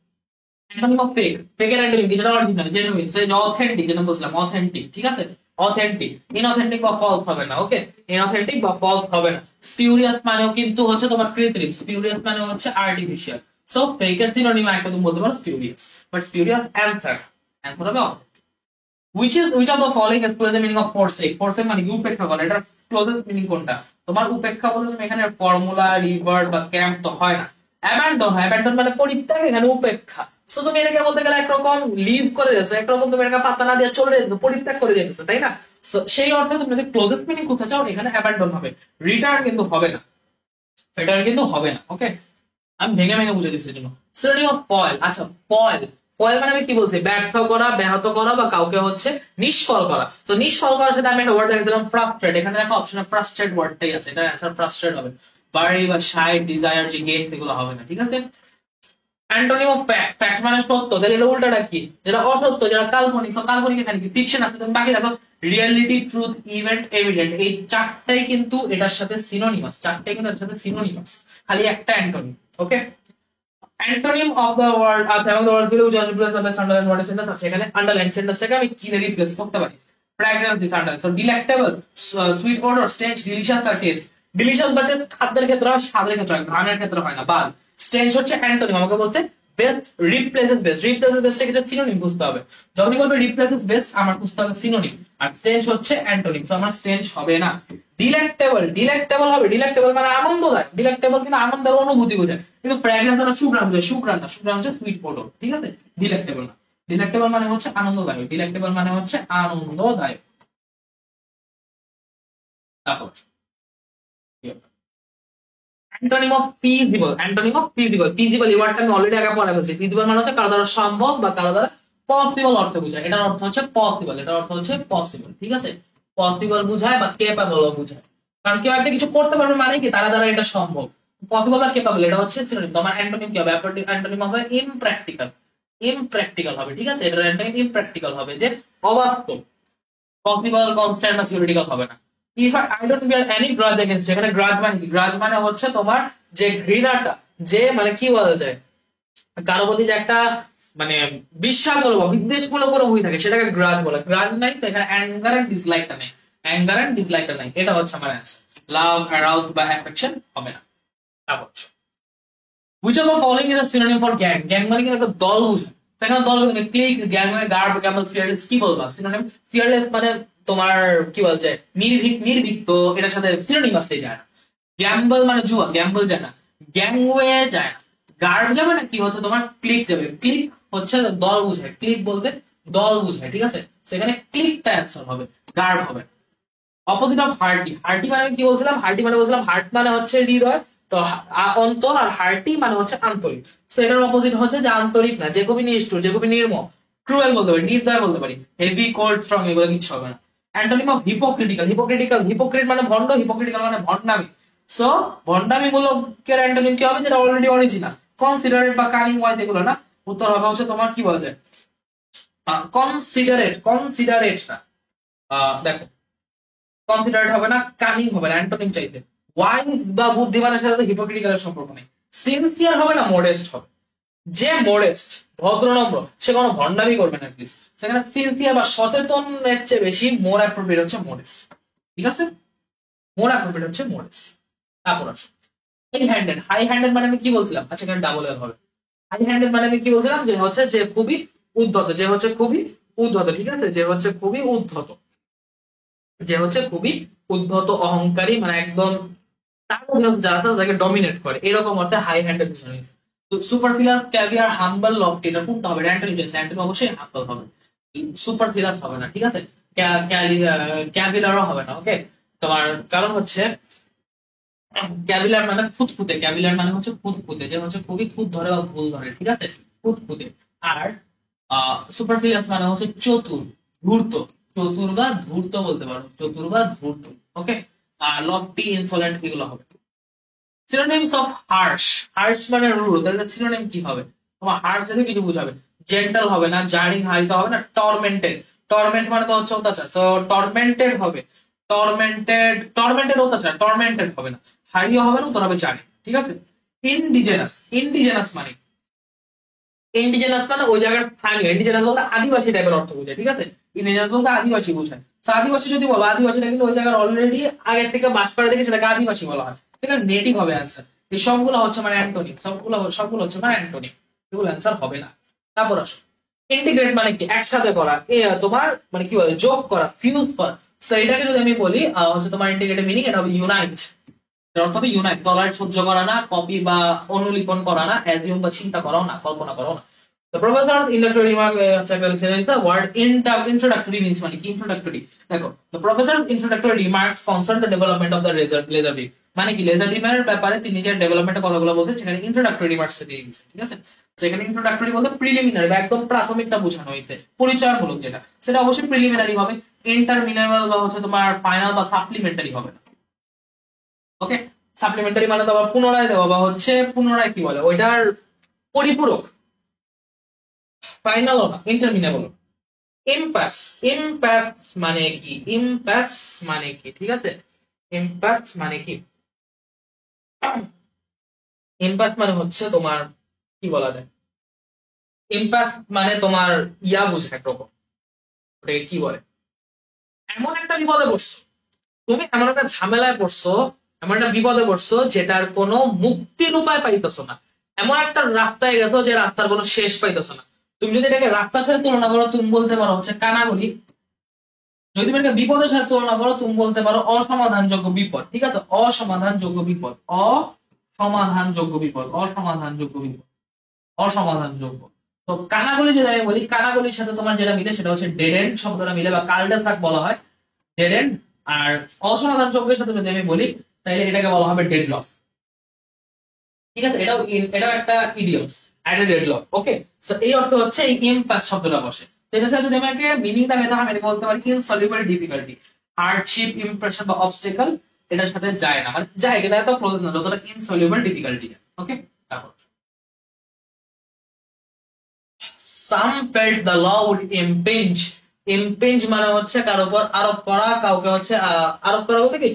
অ্যান্টোনিম অফ ফেক, ফেকের অ্যান্টোনিম কি? যেটা অরিজিনাল, জেনুইন, সে অথেন্টিক, যেটা বলছিলাম অথেন্টিক, ঠিক আছে? অথেন্টিক। ইনঅথেন্টিক বা ফলস হবে না, ওকে? ইনঅথেন্টিক বা ফলস হবে না। স্পিউরিয়াস মানেও কিন্তু হচ্ছে তোমার কৃত্রিম, স্পিউরিয়াস মানে হচ্ছে আর্টিফিশিয়াল। সো ফেকের সিনোনিম একটা তুমি বলতে পারো স্পিউরিয়াস, বাট স্পিউরিয়াস অ্যানসার, অ্যানসার হবে which of the following express the meaning of forsake? Forsake মানে কি? উপেক্ষা করা। এটার ক্লোজেস্ট মিনিং কোনটা? তোমার উপেক্ষা বলতে তুমি এখানে ফর্মুলা, রিভার্ট বা ক্যাম্প তো হয় না, অ্যাবান্ডন হয়। অ্যাবান্ডন মানে পরিত্যাগ, এখানে উপেক্ষা। সো তুমি এটাকে বলতে গেলে একরকম লিভ করে যাচ্ছ, একরকম তুমি এটাকে পাত্তা না দিয়ে চলে যেতেছো, পরিত্যাগ করে যেতেছো, তাই না? সো সেই অর্থে তুমি যদি ক্লোজেস্ট মিনিং কোথায় চাও, এখানে অ্যাবান্ডন হবে, রিটার্ন কিন্তু হবে না, রিটার্ন কিন্তু হবে না, ওকে? আমি ভেঙে ভেঙে বুঝে দিচ্ছি জন্য। শ্রেণী অফ ফয়েল। আচ্ছা, ফয়েল, ফয়েল মানে আমি কি বলছি? ব্যর্থ করা, ব্যাহত করা বা কাউকে হচ্ছে নিষ্ফল করা। তো নিষ্ফল করার সাথে আমি একটা ওয়ার্ড দেখছিলাম ফ্রাস্ট্রেট। এখানে দেখো অপশনে ফ্রাস্ট্রেট ওয়ার্ডটাই আছে, এটা অ্যান্সার ফ্রাস্ট্রেট হবে। বাড়ি বা শাই, ডিজায়ার, যে গেমস, এগুলো হবে না, ঠিক আছে? Antonym of fact. ফ্যাক্ট মানে সত্য, তাহলে এটা উল্টাটা কি? যেটা অসত্য, যেটা কাল্পনিক। সো কাল্পনিক এখানে কি? ফিকশন আছে। তুমি বাকি দেখো রিয়েলিটি, ট্রুথ, ইভেন্ট, এভিডেন্ট, এই চারটাই কিন্তু এটার সাথে সিনোনিমাস, চারটাই কিন্তু এটার সাথে সিনোনিমাস, খালি একটা antonym, okay? Antonym of the word. আচ্ছা, এবং the word below which replace the best underline word sentence আছে। এখানে আন্ডারলাইন সেন্টেন্সটাকে আমি কি দিয়ে রিপ্লেস করতে পারি? Fragrance this underline. So delectable, sweet odour, stench, delicious বা টেস্ট। ডিলিশিয়াস বা টেস্ট খাদ্যের ক্ষেত্রে হয়, স্বাদের ক্ষেত্রে হয়, ঘ্রাণের ক্ষেত্রে হয় না। বাদ। স্টেঞ্জ হচ্ছে অ্যান্টোনিম, আমাকে বলছে best replaces best. Replaces best এর ক্ষেত্রে সিনোনিম বুঝতে হবে। যখনই বলবে রিপ্লেসেস বেস্ট, আমার বুঝতে হবে সিনোনিম। আর স্টেঞ্জ হচ্ছে অ্যান্টোনিম, তো আমার স্টেঞ্জ হবে না। ডিলেক্টেবল, ডিলেক্টেবল হবে। ডিলেক্টেবল মানে আনন্দদায়ক, ডিলেক্টেবল কিন্তু আনন্দের অনুভূতি বোঝায়, কিন্তু ফ্র্যাগ্রেন্স মানে সুঘ্রাণ বোঝায়, সুঘ্রাণ না, সুঘ্রাণ হচ্ছে সুইট ওডর, ঠিক আছে? ডিলেক্টেবল না। ডিলেক্টেবল মানে হচ্ছে আনন্দদায়ক, ডিলেক্টেবল মানে হচ্ছে আনন্দদায়ক। তারপর antonym of feasible. Antonym of feasible, feasible এই ওয়ার্ডটা আমি অলরেডি আগে পড়া বলছি। ফিজিবল মানে হচ্ছে কারো দ্বারা সম্ভব বা কারো দ্বারা পসিবল অর্থ বোঝায়। এটার অর্থ হচ্ছে পসিবল, এটার অর্থ হচ্ছে পসিবল, ঠিক আছে? পসিবল বুঝায় বা কেপাবল বুঝায়, কারণ কেউ একটা কিছু করতে পারবে মানে কি? তারা দ্বারা এটা সম্ভব। পসিবল বা কেপাবল এটা হচ্ছে সিনোনিম। তোমার অ্যান্টোনিম কি হবে? অ্যান্টোনিম হবে ইমপ্র্যাকটিক্যাল, ইমপ্র্যাকটিক্যাল হবে, ঠিক আছে? এটার অ্যান্টোনিম ইমপ্র্যাকটিক্যাল হবে, যে অবাস্তব। পসিবল, কনস্ট্যান্ট বা থিওরিটিক্যাল হবে না। If I don't bear any grudge against, এখানে গ্রাজ মানে কি? গ্রাজ মানে হচ্ছে তোমার যে ঘৃণাটা, যে মানে কি বলা যায়, কারো প্রতি যে একটা মানে বিশ্বাসমূলক বা বিদ্বেষমূলক কোনো হয়ে থাকে, সেটাকে গ্রাজ বলে। গ্রাজ নাই, তো এখানে অ্যাঙ্গার এন্ড ডিসলাইকটা নেই, অ্যাঙ্গার এন্ড ডিসলাইকটা নাই, এটা হচ্ছে আমার অ্যান্সার। লাভ, অ্যারাউজড বা অ্যাফেকশন হবে না। তারপর which of the following is a synonym for gang? Gang মানে কিন্তু একটা দল বুঝায়। এখানে দল তুমি ক্লিক, গ্যাং মানে গার্ড, ক্যামেল, ফিয়ারলেস, কি বলবা সিনোনিম? ফিয়ারলেস মানে তোমার কি বলা যায়? নির্ভীক, নির্ভীক, তো এটার সাথে সিনোনিম আসতে যায় না। গ্যাম্বল মানে জুয়া, গ্যাম্বল যায় না। গ্যাংওয়ে যায় না। গার্ড যাবে না, কি হচ্ছে তোমার? ক্লিক যাবে। ক্লিক হচ্ছে দল বুঝায়, ক্লিক বলতে দল বুঝায়, ঠিক আছে? সেখানে ক্লিকটা অ্যান্সার হবে, গার্ড হবে। Opposite of hearty. হার্টি মানে আমি কি বলছিলাম? হার্টি মানে বলছিলাম হার্ট মানে হচ্ছে হৃদয়, তো অন্তর আর হার্টি মানে হচ্ছে আন্তরিক। সো এটার অপোজিট হচ্ছে যে আন্তরিক না, যে খুবই নিষ্ঠুর, যে খুবই নির্মম, ক্রুয়েল বলতে পারি, নির্দয় বলতে পারি, হেভি, কোল্ড, স্ট্রং, এগুলো কিছু হবে না। Antonym of hypocritical, hypocritical, hypocrite মানে ভণ্ড, হিপোক্রিটিক্যাল মানে ভণ্ডামি। সো ভণ্ডামি মূলকের অ্যান্টোনিম কি হবে, যেটা অলরেডি অরিজিনাল। কনসিডারেট বা কানিং ওয়াইজ এগুলো না, উত্তর হবে হচ্ছে তোমার কি বলা যায়, কনসিডারেট, কনসিডারেট না, দেখো কনসিডারেট হবে না, কানিং হবে না, অ্যান্টোনিম চাইছে। ওয়াইজ বা বুদ্ধিমানের সাথে হিপোক্রিটিক্যালের সম্পর্ক নেই। সিনসিয়ার হবে না, মডেস্ট হবে। যে মডেস্ট, ভদ্রনম্র, সে কোনো ভণ্ডামি করবে না প্লিজ। সেখানে সিনসিয়ার বা সচেতনের চেয়ে বেশি মোর অ্যাপ্রোপ্রিয়েট হচ্ছে মডেস্ট। ঠিক আছে, মোর অ্যাপ্রোপ্রিয়েট হচ্ছে মডেস্ট। তারপর আসো হাই হ্যান্ডেড। হাই হ্যান্ডেড মানে আমি কি বলছিলাম, আচ্ছা এখানে ডাবল এল হবে। হাই হ্যান্ডেড মানে আমি কি বলছিলাম, যে হচ্ছে যে খুবই উদ্ধত, যে হচ্ছে খুবই উদ্ধত, ঠিক আছে, যে হচ্ছে খুবই উদ্ধত, যে হচ্ছে খুবই উদ্ধত, অহংকারী, মানে একদম তার মধ্যে যারা আছে তাকে ডমিনেট করে, এরকম অর্থে হাই হ্যান্ডেড বোঝানো হয়েছে। তো সুপারফিলাস, ক্যাভিয়ার, হাম্বল, লফটি, এটা কোনটা হবে, অ্যান্টোনিম। অ্যান্টোনিম অবশ্যই হাম্বল হবে, সুপারফিলাস হবে না, ঠিক আছে, ক্যাভিলারও হবে না। ওকে, তোমার কারণ হচ্ছে ক্যাভিলার মানে খুঁতখুঁতে, ক্যাভিলার মানে হচ্ছে খুঁতখুঁতে, যে হচ্ছে খুবই খুঁত ধরে বা ভুল ধরে, ঠিক আছে, খুঁতখুঁতে। আর সুপারসিলিয়াস মানে হচ্ছে চতুর, ধূর্ত, চতুর বা ধূর্ত বলতে পারো, চতুর বা ধূর্ত। ওকে, আর লফটি, ইনসোলেন্ট, এগুলো হবে। Synonyms of Harsh. হার্শ মানে রুড, তাহলে সিনোনিম কি হবে, তোমার হার্শ যদি কিছু বুঝাবে, জেন্টাল হবে না, জারিং হারিতে হবে না, টর্মেন্টেড, টর্মেন্ট মানে তো হচ্ছে অত্যাচার, তো টর্মেন্টেড হবে, টর্মেন্টেড, টর্মেন্টেড অত্যাচার, টর্মেন্টেড হবে না, হারিও হবে না, উত্তর হবে জারি, ঠিক আছে। ইনডিজেনাস, ইনডিজেনাস মানে, ইন্ডিজেনাস মানে ওই জায়গার স্থানীয়, ইন্ডিজেনাস বলতে আদিবাসী টাইপের অর্থ বোঝায়, ঠিক আছে, ইন্ডিজেনাস বলতে আদিবাসী বোঝায়। তো আদিবাসী যদি বলো, আদিবাসীটা কিন্তু ওই জায়গার অলরেডি আগে থেকে বাস করে দেখে সেটাকে আদিবাসী বলা হয়, সেখানে নেটিভ হবে অ্যান্সার। এই সবগুলো হচ্ছে মানে অ্যান্টোনিম, সবগুলো হচ্ছে মানে অ্যান্টোনিম, এগুলো অ্যান্সার হবে না। তারপর আসো ইন্টিগ্রেট মানে কি, একসাথে করা, তোমার মানে কি বলে, যোগ করা, ফিউজ করা। সো এটাকে যদি আমি বলি হচ্ছে তোমার ইন্টিগ্রেটের মিনিং এটা হবে ইউনাইট, এর অর্থ হবে ইউনাইট, টলারেট সহ্য করা না, কপি বা অনুলিপন করা না, অ্যাজিউম বা চিন্তা করাও না, কল্পনা করাও না। The professor's introductory remark is the word introductory means মানে কি, introductory। দেখো, the professor's introductory remarks concern the development of the laser beam, মানে কি laser beam এর ব্যাপারে তিনি যে ডেভেলপমেন্টের কথাগুলো বলছেন সেখানে introductory remarks দিয়ে দিয়েছে, ঠিক আছে। সেখানে introductory বলতে প্রিলিমিনারি বা একদম প্রাথমিকটা বোঝানো হয়েছে, পরিচয়মূলক যেটা, সেটা অবশ্যই প্রিলিমিনারি হবে, ইন্টারমিনাল বা হচ্ছে তোমার ফাইনাল বা সাপ্লিমেন্টারি হবে না। ওকে, সাপ্লিমেন্টারি মানে তো আবার পুনরায় দেওয়া বা হচ্ছে পুনরায় কি বলে ওইটার পরিপূরক, ফাইনাল না, ইন্টারমিনেবল। ইম্পাস, ইম্পাস মানে কি, ইম্পাস মানে কি, ঠিক আছে, ইম্পাস মানে কি, ইম্পাস মানে হচ্ছে তোমার কি বলা যায়, ইম্পাস মানে তোমার ইয়া বুঝে একরকম, ওটাকে কি বলে, এমন একটা বিপদে পড়ছো, তুমি এমন একটা ঝামেলায় পড়ছো, এমন একটা বিপদে পড়ছো যেটার কোনো মুক্তির উপায় পাইতেছো না, এমন একটা রাস্তায় গেছো যে রাস্তার কোনো শেষ পাইতেছো না। তুমি যদি এটাকে রাস্তার সাথে তুলনা করো, তুমি বলতে পারো হচ্ছে কানাগলি। যদি তুমি এটাকে বিপদের সাথে তুলনা করো, তুমি বলতে পারো অসমাধানযোগ্য বিপদ, ঠিক আছে, অসমাধানযোগ্য বিপদ, অসমাধানযোগ্য বিপদ, অসমাধানযোগ্য বিপদ, অসমাধানযোগ্য। তো কানাগলি যদি আমি বলি, কানাগলির সাথে তোমার যেটা মিলে সেটা হচ্ছে ডেড এন্ড শব্দটা মিলে, বা কালডেসাক বলা হয়, ডেড এন্ড। আর অসমাধানযোগ্যের সাথে যদি আমি বলি তাহলে এটাকে বলা হবে ডেডলক, ঠিক আছে, এটাও একটা idioms, at a deadlock. Okay, so এই অর্থ হচ্ছে এই ইমপাস শব্দটা বসে। তো এটার সাথে যদি আমাকে মিনিং দেখাতে হয়, আমি এটাকে বলতে পারি ইনসলিউবল ডিফিকাল্টি, হার্ডশিপ, ইমপ্রেশন বা অবস্টেকল, এটার সাথে যায় না, মানে যায় কিন্তু এত ক্লোজ না যতটা ইনসলিউবল ডিফিকাল্টি। ওকে, তারপর some felt the law would impinge. Impinge মানে হচ্ছে কারো উপর আরোপ করা, কাউকে হচ্ছে আরোপ করা বলতে কি,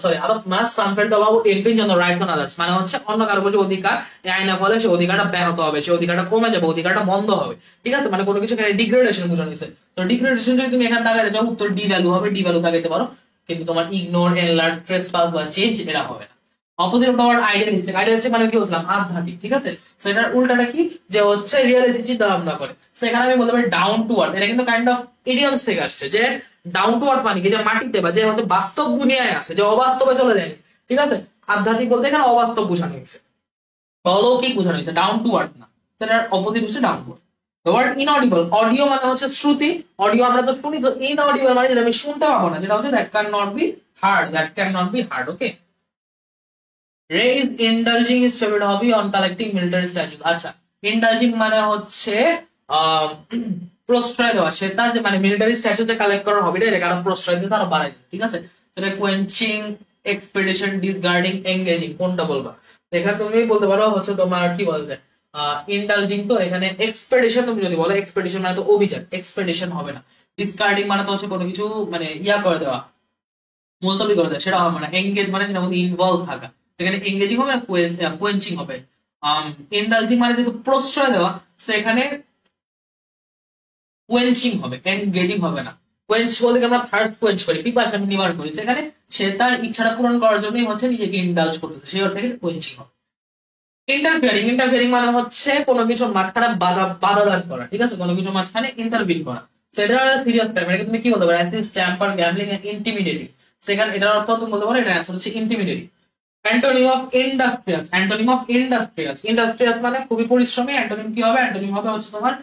সরি, আরোপ না, some felt the law would impinge on the rights on others, মানে হচ্ছে অন্য কারো উপর যে অধিকার, এই আইনের ফলে সে অধিকারটা ব্যাহত হবে, সে অধিকারটা কমে যাবে, অধিকারটা বন্ধ হবে, ঠিক আছে, মানে কোনো কিছু এখানে ডিগ্রেডেশন বোঝানো হয়েছে। তো ডিগ্রেডেশন যদি তুমি এখানে তাকাতে যাও, উত্তর ডি ভ্যালু হবে, ডি ভ্যালু তাকাইতে পারো, কিন্তু তোমার ইগনোর, এনলার্জ, ট্রেসপাস বা চেঞ্জ এরা হবে না। Opposite of the word idealistic, idealistic মানে কি বলছিলাম, আধ্যাত্মিক, ঠিক আছে, সেটার উল্টাটা কি, যে হচ্ছে রিয়েলিস্টিক চিন্তা ভাবনা করে। সেখানে আমি বলতে পারি ডাউন টু আর্থ, এটা কিন্তু কাইন্ড অফ ইডিয়মস থেকে আসছে, যে ডাউন টু আর্থ মানে কি, যে মাটিতে বা যে হচ্ছে বাস্তব দুনিয়ায় আছে, যে অবাস্তবে চলে যায়নি, ঠিক আছে। আধ্যাত্মিক বলতে এখানে অবাস্তব বোঝানো হয়েছে, অলৌকিক বোঝানো হয়েছে, ডাউন টু আর্থ না, সেটার অপোজিট হচ্ছে down to earth. The word inaudible, audio মানে হচ্ছে শ্রুতি, অডিও আমরা তো শুনি, তো ইনঅডিবল মানে যেটা আমি শুনতে পাবো না, যেটা হচ্ছে that can not be heard, that can not be heard. Okay, Ray is indulging his favourite hobby on collecting military statues. আচ্ছা, ইন্ডালজিং মানে হচ্ছে আহ, প্রশ্রয় দেওয়া, সে তার যে মানে মিলিটারি স্ট্যাচু যে কালেক্ট করার হবিটা এটা কারণ প্রশ্রয় দিয়ে তারা বাড়ায়, ঠিক আছে? সেটা কোয়েঞ্চিং, এক্সপেডিশন, ডিসগার্ডিং, এঙ্গেজিং, কোনটা বলবা? এখানে তুমি বলতে পারো হচ্ছে তোমার কি বলতে ইন্ডালজিং, তো এখানে এক্সপেডিশন তুমি যদি বলো, এক্সপেডিশন মানে তো অভিযান, এক্সপেডিশন হবে না। ডিসকার্ডিং মানে তো হচ্ছে কোনো কিছু মানে ইয়া করে দেওয়া, মুলতবি করে দেওয়া, সেটা হবে না। এঙ্গেজ মানে সেটার মধ্যে ইনভলভ থাকা, সেখানে এঙ্গেজিং হবে না, কোয়েঞ্চিং হবে। ইন্ডালজিং মানে যেহেতু প্রশ্রয় দেওয়া, সেখানে কোয়েঞ্চিং হবে, এনগেজিং হবে না। কোয়েঞ্চ বলতে আমরা থার্স্ট কোয়েঞ্চ করি, পিপাসা আমি নিবারণ করি, সেখানে সে তার ইচ্ছাটা পূরণ করার জন্যই হচ্ছে নিজেকে ইন্ডালজ করতেছে, সেই অর্থে কোয়েঞ্চিং হবে। ইন্টারফিয়ারিং, ইন্টারফিয়ারিং মানে হচ্ছে কোনো কিছুর মাঝখানে বাধা দান করা, ঠিক আছে? কোনো কিছুর মাঝখানে ইন্টারভিন করা, সেটা সিরিয়াস ক্রাইম। এটাকে তুমি কি বলতে পারো? Assist, tamper, gambling, intimidating. সেখানে এটার অর্থ তুমি বলতে পারো এটা অ্যান্সার হচ্ছে intimidating. Antonym of industrious, antonym of industrious, industrious মানে খুবই পরিশ্রমী। অ্যান্টোনিম কি হবে? অ্যান্টোনিম হবে হচ্ছে তোমার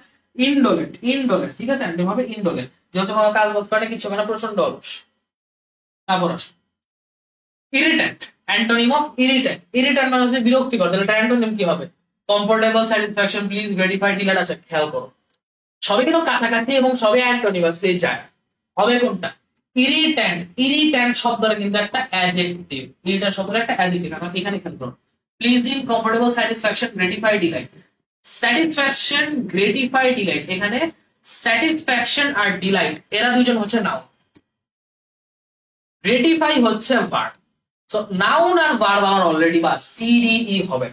ইনডোলেন্ট, ইনডোলেন্ট, ঠিক আছে? অ্যান্টোনিম হবে ইনডোলেন্ট, যে হচ্ছে কোনো কাজ বাজ করে কিছু মানে প্রচন্ড অলস। তারপর irritant, antonym of irritant, irritant মানে হচ্ছে বিরক্তিকর, তাহলে এটা অ্যান্টোনিম কি হবে? Comfortable, satisfaction, please, gratify, delight. আচ্ছা খেয়াল করো, সবই কিন্তু কাছাকাছি এবং সবই অ্যান্টোনিমাসলি যায়, হবে কোনটা? ইরিট্যান্ট, ইরিট্যান্ট শব্দটা কিন্তু একটা অ্যাডজেক্টিভ, ইরিট্যান্ট শব্দটা একটা অ্যাডজেক্টিভ। এখন এখানে খেয়াল করো, pleasing, comfortable, satisfaction, gratify, delight. Satisfaction, gratify, delight, এখানে স্যাটিসফ্যাকশন আর ডিলাইট এরা দুজন হচ্ছে নাউন, গ্রেটিফাই হচ্ছে ভার্ব। সো নাউন আর ভার্ব আমার অলরেডি বা সিডিই হবে।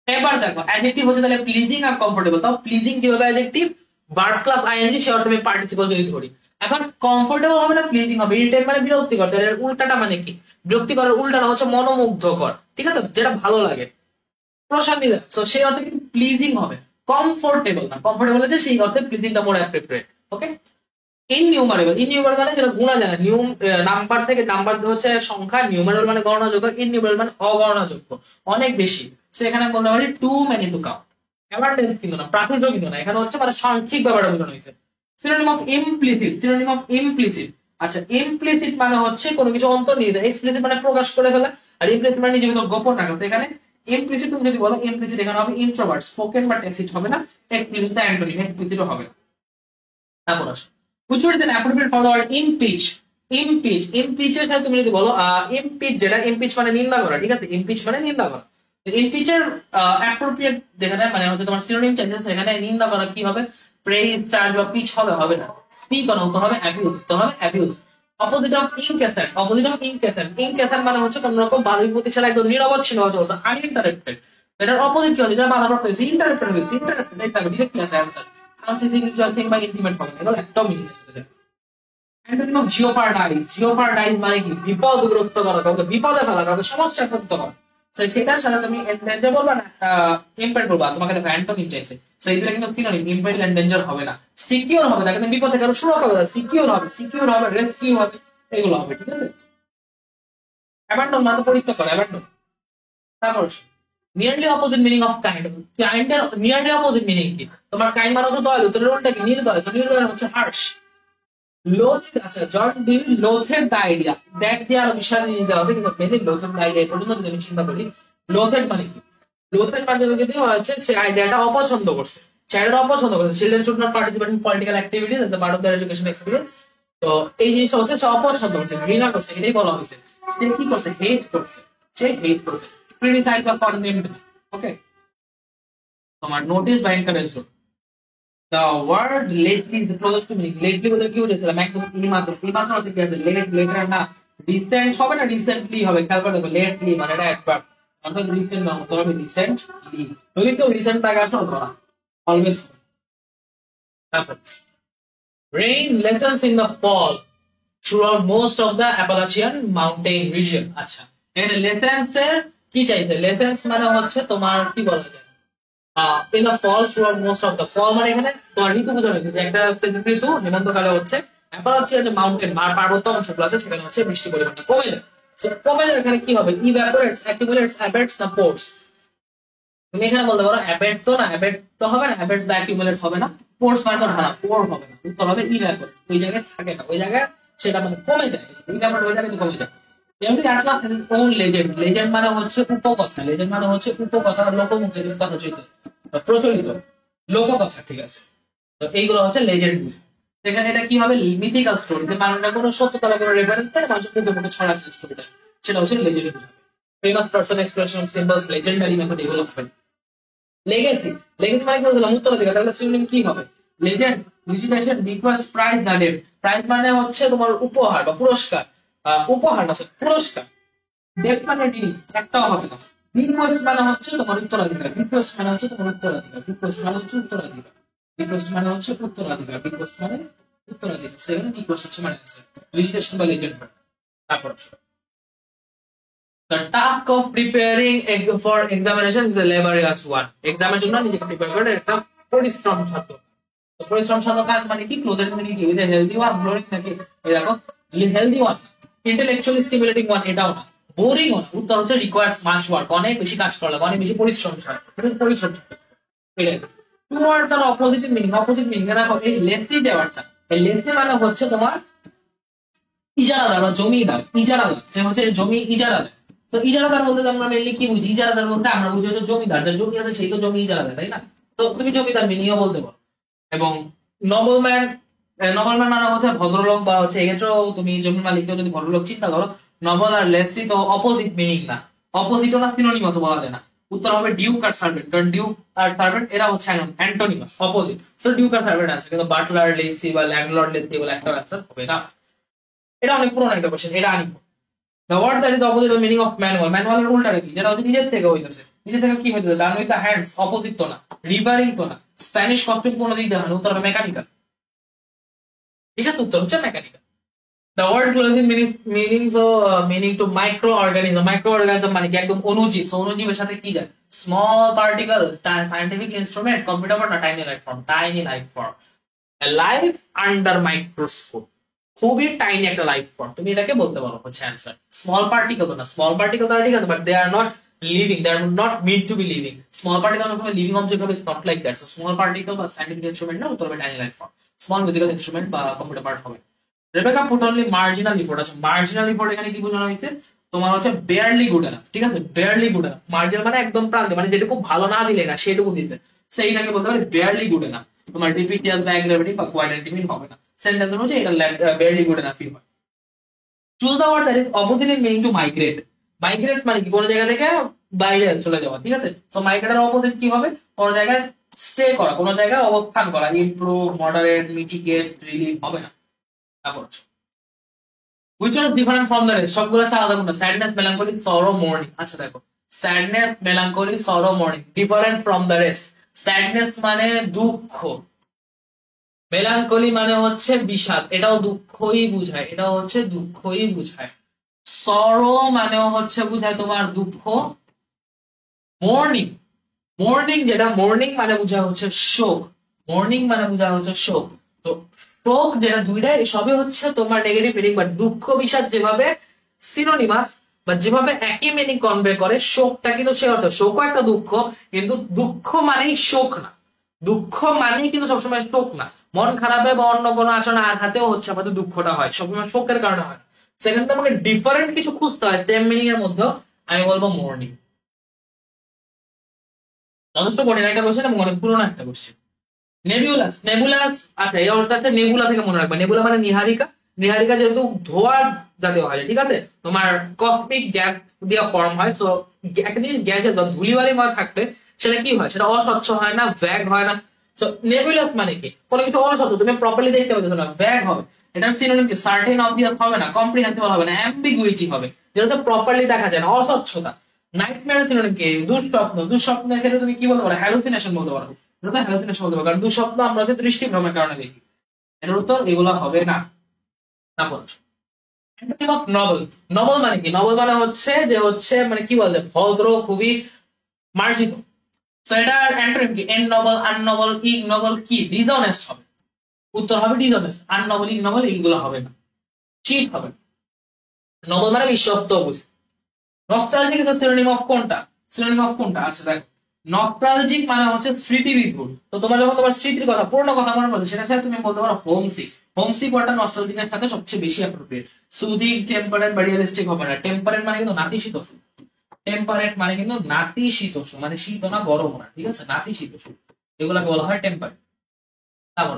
এবার দেখো অ্যাডজেক্টিভ হচ্ছে তাহলে প্লিজিং আর কমফোর্টেবল, তাও প্লিজিং কি হবে? অ্যাডজেক্টিভ, ভার্ব প্লাস আইএনজি, সে অর্থে আমি পার্টিসিপল যদি ধরি। এখন কমফোর্টেবল হবে না প্লিজিং হবে? ইরিটেট মানে বিরক্তিকর, তাহলে এর উল্টাটা মানে কি? বিরক্তিকরের উল্টাটা হচ্ছে মনোমুগ্ধকর, ঠিক আছে? যেটা ভালো লাগে, প্রশান্তি দেয়, তো সেই অর্থে কিন্তু প্লিজিং হবে, কমফোর্টেবল না। কমফোর্টেবল হচ্ছে সেই অর্থে প্লিজিংটা মোর অ্যাপ্রোপ্রিয়েট। ওকে। ইননিউমারেবল, ইননিউমারেবল মানে যেটা গুণা যায় না, নাম্বার থেকে নাম্বার হচ্ছে সংখ্যা, নিউমারেবল মানে গণনাযোগ্য, ইননিউমারেবল মানে অগণনাযোগ্য, অনেক বেশি। সেখানে বলতে পারি too many to count. Abundance কিন্তু না, প্রাচুর্য কিন্তু না, এখানে হচ্ছে মানে সাংখ্যিক ব্যাপারটা বোঝানো হয়েছে। Synonym of implicit, synonym of implicit. আচ্ছা ইমপ্লিসিট মানে হচ্ছে কোনো কিছু অন্তর্নিহিত, এক্সপ্লিসিট মানে প্রকাশ করে ফেলা, আর ইমপ্লিসিট মানে নিজের ভিতর গোপন রাখা। সেখানে ইমপ্লিসিট তুমি যদি বলো, ইমপ্লিসিট এখানে হবে ইন্ট্রোভার্ট, স্পোকেন বা ট্যাসিট হবে না, এক্সপ্লিসিট অ্যান্টোনিম, এক্সপ্লিসিটও হবে না। তারপর আসো which would be the appropriate for the word impeach, impeach, impeach এর সাথে তুমি যদি বলো impeach, যেটা impeach মানে নিন্দা করা, ঠিক আছে? impeach মানে নিন্দা করা। impeach এর appropriate যেখানে মানে হচ্ছে তোমার সিনোনিম চাইছে, সেখানে নিন্দা করা কি হবে? প্রেইজ, চার্জ বা পিচ হবে, হবে না। স্পিক অন উত্তর হবে অ্যাবিউজ, উত্তর হবে abuse. Opposite of incessant, opposite of incessant, incessant মানে হচ্ছে কোন রকম বাধা বিপত্তি ছাড়া একদম নিরবচ্ছিন্ন হয়ে চলছে, আনইন্টারাপ্টেড। এটার অপোজিট কি হচ্ছে? যেটা বাধাপ্রাপ্ত হয়েছে, ইন্টারাপ্টেড হয়েছে, ইন্টারাপ্টেড এই থাকবে ডিরেক্টলি আছে অ্যানসার। আনসিজিং, জয়সিং বা ইন্টিমেট হবে না, এগুলো একটাও মিনিং আসছে। অ্যান্টোনিম অফ জিওপারডাইজ, জিওপারডাইজ মানে কি? বিপদগ্রস্ত করা, কাউকে বিপদে ফেলা, কাউকে সমস্যায় পতিত করা। সেটার সাথে তুমি ডেঞ্জার বলবা না ইম্প্যাক্ট বলবা, তোমাকে দেখো অ্যান্টোনিম চাইছে, সেই দুটো কিন্তু সিনোনিম, ইম্প্যাক্ট এন্ড ডেঞ্জার হবে না। সিকিউর হবে, তাকে তুমি বিপদ থেকে আরো সুরক্ষা করবে, সিকিউর হবে, সিকিউর হবে, রেস্কিউ হবে, এগুলো হবে, ঠিক আছে? অ্যাবান্ডন মানে পরিত্যাগ করা, অ্যাবান্ডন। তারপর nearly opposite meaning of kind, কাইন্ডের নিয়ারলি অপোজিট মিনিং কি? তোমার কাইন্ড মানে হচ্ছে দয়ালু, তোর উল্টা কি? নির্দয়, নির্দয় হচ্ছে হার্শ। লোথ, আচ্ছা জন ডি লোথের দা আইডিয়া, দেখ দিয়ে আরো বিশাল জিনিস দেওয়া আছে, কিন্তু মেনলি লোথের দা আইডিয়া পর্যন্ত যদি আমি চিন্তা করি, লোথের মানে কি? লোথের মানে যদি হচ্ছে সে আইডিয়াটা অপছন্দ করছে, সে আইডিয়াটা অপছন্দ করছে। Children should not participate in political activities as the part of their education experience. তো এই জিনিসটা হচ্ছে সে অপছন্দ করছে, ঘৃণা করছে, এটাই বলা হয়েছে। সে কি করছে? হেট করছে, সে হেট করছে, ক্রিটিসাইজ বা কন্ডেমড। ওকে। তোমার নোটিস বা encourage. The word lately is closest to meaning. Lately বলতে কি বুঝাইছিলাম? একদম এইমাত্র, এইমাত্র অর্থে কি আছে? লেট, লেটার না, রিসেন্ট হবে না, রিসেন্টলি হবে। খেয়াল করে দেখো, লেটলি মানে এটা একবার, অর্থাৎ রিসেন্ট না, হতে হবে রিসেন্টলি। যদি কেউ রিসেন্ট থাকে আসো ধরা, অলওয়েজ। তারপর rain lessens in the fall throughout most of the Appalachian mountain region. আচ্ছা এখানে lessons এর কি চাইছে? lessons মানে হচ্ছে তোমার কি বলা যায়, in the fall throughout most of the fall মানে এখানে তোমার ঋতু বোঝানো হয়েছে, যে একটা স্পেসিফিক ঋতু হেমন্তকালে হচ্ছে অ্যাপালাচিয়ান যে মাউন্টেন পার্বত্য অংশগুলো আছে সেখানে হচ্ছে বৃষ্টি পরিমাণটা কমে যায়। So, কমে যায় এখানে কি হবে? ইভাপোরেটস, অ্যাকুমুলেটস, অ্যাবেটস না পোর্স? তুমি এখানে বলতে পারো অ্যাবেটস, তো না অ্যাবেট তো হবে না, অ্যাবেটস বা অ্যাকুমুলেট হবে না, পোর্স মানে তো ঢালা, পোর হবে না, উত্তর হবে ইভাপোরেট। ওই জায়গায় থাকে না, ওই জায়গায় সেটা মানে কমে যায়, ইভাপোরেট ওই জায়গায় কমে যায়। Every Atlas has its own legend. Legend মানে হচ্ছে উপকথা, লেজেন্ড মানে হচ্ছে উপকথা, লোকমুখে প্রচলিত প্রচলিত লোককথা, ঠিক আছে? তো এইগুলো হচ্ছে লেজেন্ড বুঝ। এখানে এটা কি হবে, মিথিক্যাল স্টোরি, যে মানুষটা কোনো সত্যতার কোনো রেফারেন্স দেয়, মানুষের মুখে মুখে ছড়াচ্ছে স্টোরিটা, সেটা হচ্ছে লেজেন্ড বুঝাবে। Famous person, expression, symbols, legendary method, এগুলো হবে। লেগেসি, লেগেসি মানে কি বললাম, উত্তরাধিকার। তাহলে সিনোনিম কি হবে? লেজেন্ড, লিজিটেশন, রিকোয়েস্ট, প্রাইজ, না ডেট। প্রাইজ মানে হচ্ছে তোমার উপহার বা পুরস্কার, উপহার না পুরস্কার। ডেট মানে ডিল, একটাও হবে না। রিকোয়েস্ট মানে হচ্ছে তোমার উত্তরাধিকার, রিকোয়েস্ট মানে হচ্ছে তোমার উত্তরাধিকার, রিকোয়েস্ট মানে হচ্ছে উত্তরাধিকার, রিকোয়েস্ট মানে হচ্ছে উত্তরাধিকার, রিকোয়েস্ট মানে উত্তরাধিকার। সেখানে রিকোয়েস্ট হচ্ছে মানে অ্যান্সার, লিজিটেশন বা লেজেন্ড। তারপর the task of preparing for examination is a laborious one. এক্সামের জন্য নিজেকে প্রিপেয়ার করে একটা পরিশ্রম সাধ্য। তো পরিশ্রম সাধ্য কাজ মানে কি? ক্লোজার মিনিং কি? উইথ হেলদি ওয়ান, বোরিং নাকি? এরকম healthy one, intellectually stimulating one, এটাও না, বোরিং ওয়ান। উত্তর হচ্ছে রিকোয়ার্স মাচ ওয়ার্ক, অনেক বেশি কাজ করা লাগে, অনেক বেশি পরিশ্রম সাধ্য, পরিশ্রম সাধ্য। এটাই টু ওয়ার্ড তার অপোজিট মিনিং, অপোজিট মিনিং দেখো। এই লেসি যে ওয়ার্ডটা, এই লেসি মানে হচ্ছে তোমার ইজারাদার বা জমিদার, ইজারাদার, যে হচ্ছে জমি ইজারাদার। তো ইজারাদার বলতে আমরা মেনলি কি বুঝি? ইজারাদার বলতে আমরা বুঝি হচ্ছে জমিদার, যার জমি আছে সেই তো জমি ইজারা দেয়, তাই না? তো তুমি জমিদার মিনিও বলতে পারো। এবং নবলম্যান, নবলম্যান মানে হচ্ছে ভদ্রলোক, বা হচ্ছে এক্ষেত্রেও তুমি জমির মালিককেও যদি ভদ্রলোক চিন্তা করো, নবল আর লেসি তো অপোজিট মিনিং না, অপোজিটও না, সিনোনিমাসও বলা যায় না। উত্তর হবে ডিউক আর সার্ভেন্ট, কারণ ডিউক আর সার্ভেন্ট এরা হচ্ছে অ্যান্টোনিমাস, অপোজিট। সো ডিউক আর সার্ভেন্ট আছে, কিন্তু বাটলার, লেসি বা ল্যান্ডলর্ড, লেসি এগুলো একটা অ্যান্সার হবে না। এটা অনেক পুরোনো একটা কোশ্চেন, এটা আনি। The word that is the opposite of meaning of manual, manual এর উল্টা কি? যেটা হচ্ছে নিজের থেকে হইতেছে, নিজে থেকে কি হইতেছে? done with the hands, opposite তো না, রিভারিং তো না, স্প্যানিশ কসমিক কোন দিক দেওয়া, উত্তর হবে মেকানিক্যাল, ঠিক আছে? উত্তর হচ্ছে mechanical. The word closing meaning so meaning to microorganism, microorganism মানে কি? একদম অনুজীব। সো অনুজীবের সাথে কি যায়? Small particle, scientific instrument, computer না, tiny life form, tiny life form, life under microscope, খুবই টাইনি একটা লাইফ ফর্ম, তুমি এটাকে বলতে পারো হচ্ছে অ্যান্সার। স্মল পার্টিকেল তো না, স্মল পার্টিকেল তারা ঠিক আছে, but they are not living, they are not meant to be living. Small particle সবসময় লিভিং অবজেক্ট হবে, not like that. So small particle বা সায়েন্টিফিক ইনস্ট্রুমেন্ট না, উত্তর হবে tiny life form, small physical instrument বা কম্পিউটার পার্ট হবে। Rebecca put only marginal effort. আচ্ছা, marginal effort এখানে কি বোঝানো হয়েছে? তোমার হচ্ছে বেয়ারলি গুড এনাফ, ঠিক আছে? বেয়ারলি গুড এনাফ, মার্জিনাল মানে একদম প্রান্তে, মানে যেটুকু ভালো না দিলে না সেটুকু দিছে, সেইটাকে বলতে পারে বেয়ারলি গুড এনাফ। তোমার ডিপিটিএস বা অ্যাগ্রাভেটিভ বা কোয়াড্রেটিভ হবে না, সেন্টেন্স হচ্ছে এটা বেয়ারলি গুড এনাফই হয়। Choose the word that is opposite in meaning to migrate. Migrate মানে কি? কোন জায়গা থেকে বাইরে চলে যাওয়া, ঠিক আছে? সো মাইগ্রেটের অপোজিট কি হবে? কোন জায়গায় স্টে করা, কোন জায়গায় অবস্থান করা। ইমপ্রুভ, মডারেট, মিটিগেট, রিলিভ হবে না। তারপর which was different from the rest, সবগুলো আলাদা কোনটা? স্যাডনেস, মেলানকলি, সরো, মর্নিং। আচ্ছা দেখো, স্যাডনেস, মেলানকলি, সরো, morning, different from the rest. Sadness মানে দুঃখ, মেলানকলি মানে হচ্ছে বিষাদ, এটাও দুঃখই বুঝায়, এটাও হচ্ছে দুঃখই বুঝায়। সরো মানেও হচ্ছে বুঝায় তোমার দুঃখ। মর্নিং, মর্নিং যেটা, মর্নিং মানে বুঝায় হচ্ছে শোক, মর্নিং মানে বুঝায় হচ্ছে শোক। তো শোক যেটা, দুইটাই সবই হচ্ছে তোমার নেগেটিভ মিনিং, বাট দুঃখ বিষাদ যেভাবে সিনোনিমাস বা যেভাবে একই মিনিং কনভে করে, শোকটা কিন্তু সে অর্থ, শোকও একটা দুঃখ, কিন্তু দুঃখ মানেই শোক না, দুঃখ মানেই কিন্তু সবসময় শোক না। মন খারাপে বা অন্য কোনো আচরণে আঘাতেও হচ্ছে আমাদের দুঃখটা হয়, সবসময় শোকের কারণে হয় না। সেখানে তোমাকে ডিফারেন্ট কিছু খুঁজতে হয় সেম মিনিং এর মধ্যে, আমি বলবো মর্নিং। যথেষ্ট কঠিন একটা কোশ্চেন এবং অনেক পুরোনো একটা কোশ্চেন। নেবুলাস, নেবুলাস, আচ্ছা এই অর্থটা নেবুলা থেকে মনে রাখবে। নেবুলা মানে নিহারিকা, নিহারিকা যেহেতু ধোঁয়ার জাতীয় হয়, ঠিক আছে? তোমার কসমিক গ্যাস দিয়ে ফর্ম হয়। সো একটা জিনিস গ্যাসের বা ধুলিবালি ময় থাকলে সেটা কি হয়? সেটা অস্বচ্ছ হয় না, ভ্যাগ হয় না। সো নেবুলাস মানে কি? কোনো কিছু অস্বচ্ছ, তুমি প্রপারলি দেখতে পাচ্ছ না, ভ্যাগ হবে। এটার সিনোনিম কি? সার্টেন, অবভিয়াস হবে না, কম্প্রিহেন্সিবল হবে না, অ্যাম্বিগুইটি হবে, যেটা হচ্ছে প্রপারলি দেখা যায় না, অস্বচ্ছতা। নাইটমেয়ার সিনোনিম কি? দুঃস্বপ্ন, দুঃস্বপ্নের ক্ষেত্রে তুমি কি বলতে পারো? হ্যালুসিনেশন বলতে পারো, হ্যালুসিনেশন বলতে পারো, কারণ দুঃস্বপ্ন আমরা হচ্ছে দৃষ্টিভ্রমের কারণে দেখি। এর উত্তর এগুলো হবে না। তারপর নবল, নবল মানে কি? নবল মানে হচ্ছে যে হচ্ছে মানে কি বলতে, ভদ্র, খুবই মার্জিত। সো এটা অ্যান্টোনিম কি? এন নবল, আননবল, ইগনোবল, কি? ডিসঅনেস্ট হবে, উত্তর হবে ডিসঅনেস্ট। আননবল, ইগনোবল এইগুলো হবে না, চিট হবে। নবল মানে বিশ্বস্ত বুঝি। Nostalgic is the synonym of কোনটা? সিনোনিম অফ কোনটা? আচ্ছা দেখো, নস্টালজিক মানে হচ্ছে স্মৃতিবিধুর। তো তোমার যখন তোমার স্মৃতির কথা, পুরনো কথা মনে পড়ছে, সেটা সাথে তুমি বলতে পারো হোমসিক। হোমসিক ওয়ার্ডটা নস্টালজিকের সাথে সবচেয়ে বেশি অ্যাপ্রোপ্রিয়েট। সুদিং, টেম্পারেট বা রিয়েলিস্টিক হবে না। টেম্পারেট মানে কিন্তু নাতিশীতোষ্ণ। টেম্পারেট মানে কিন্তু নাতিশীতোষ্ণ, মানে শীত না গরম না, ঠিক আছে, নাতিশীতোষ্ণ, এগুলাকে বলা হয় টেম্পারেট। তারপর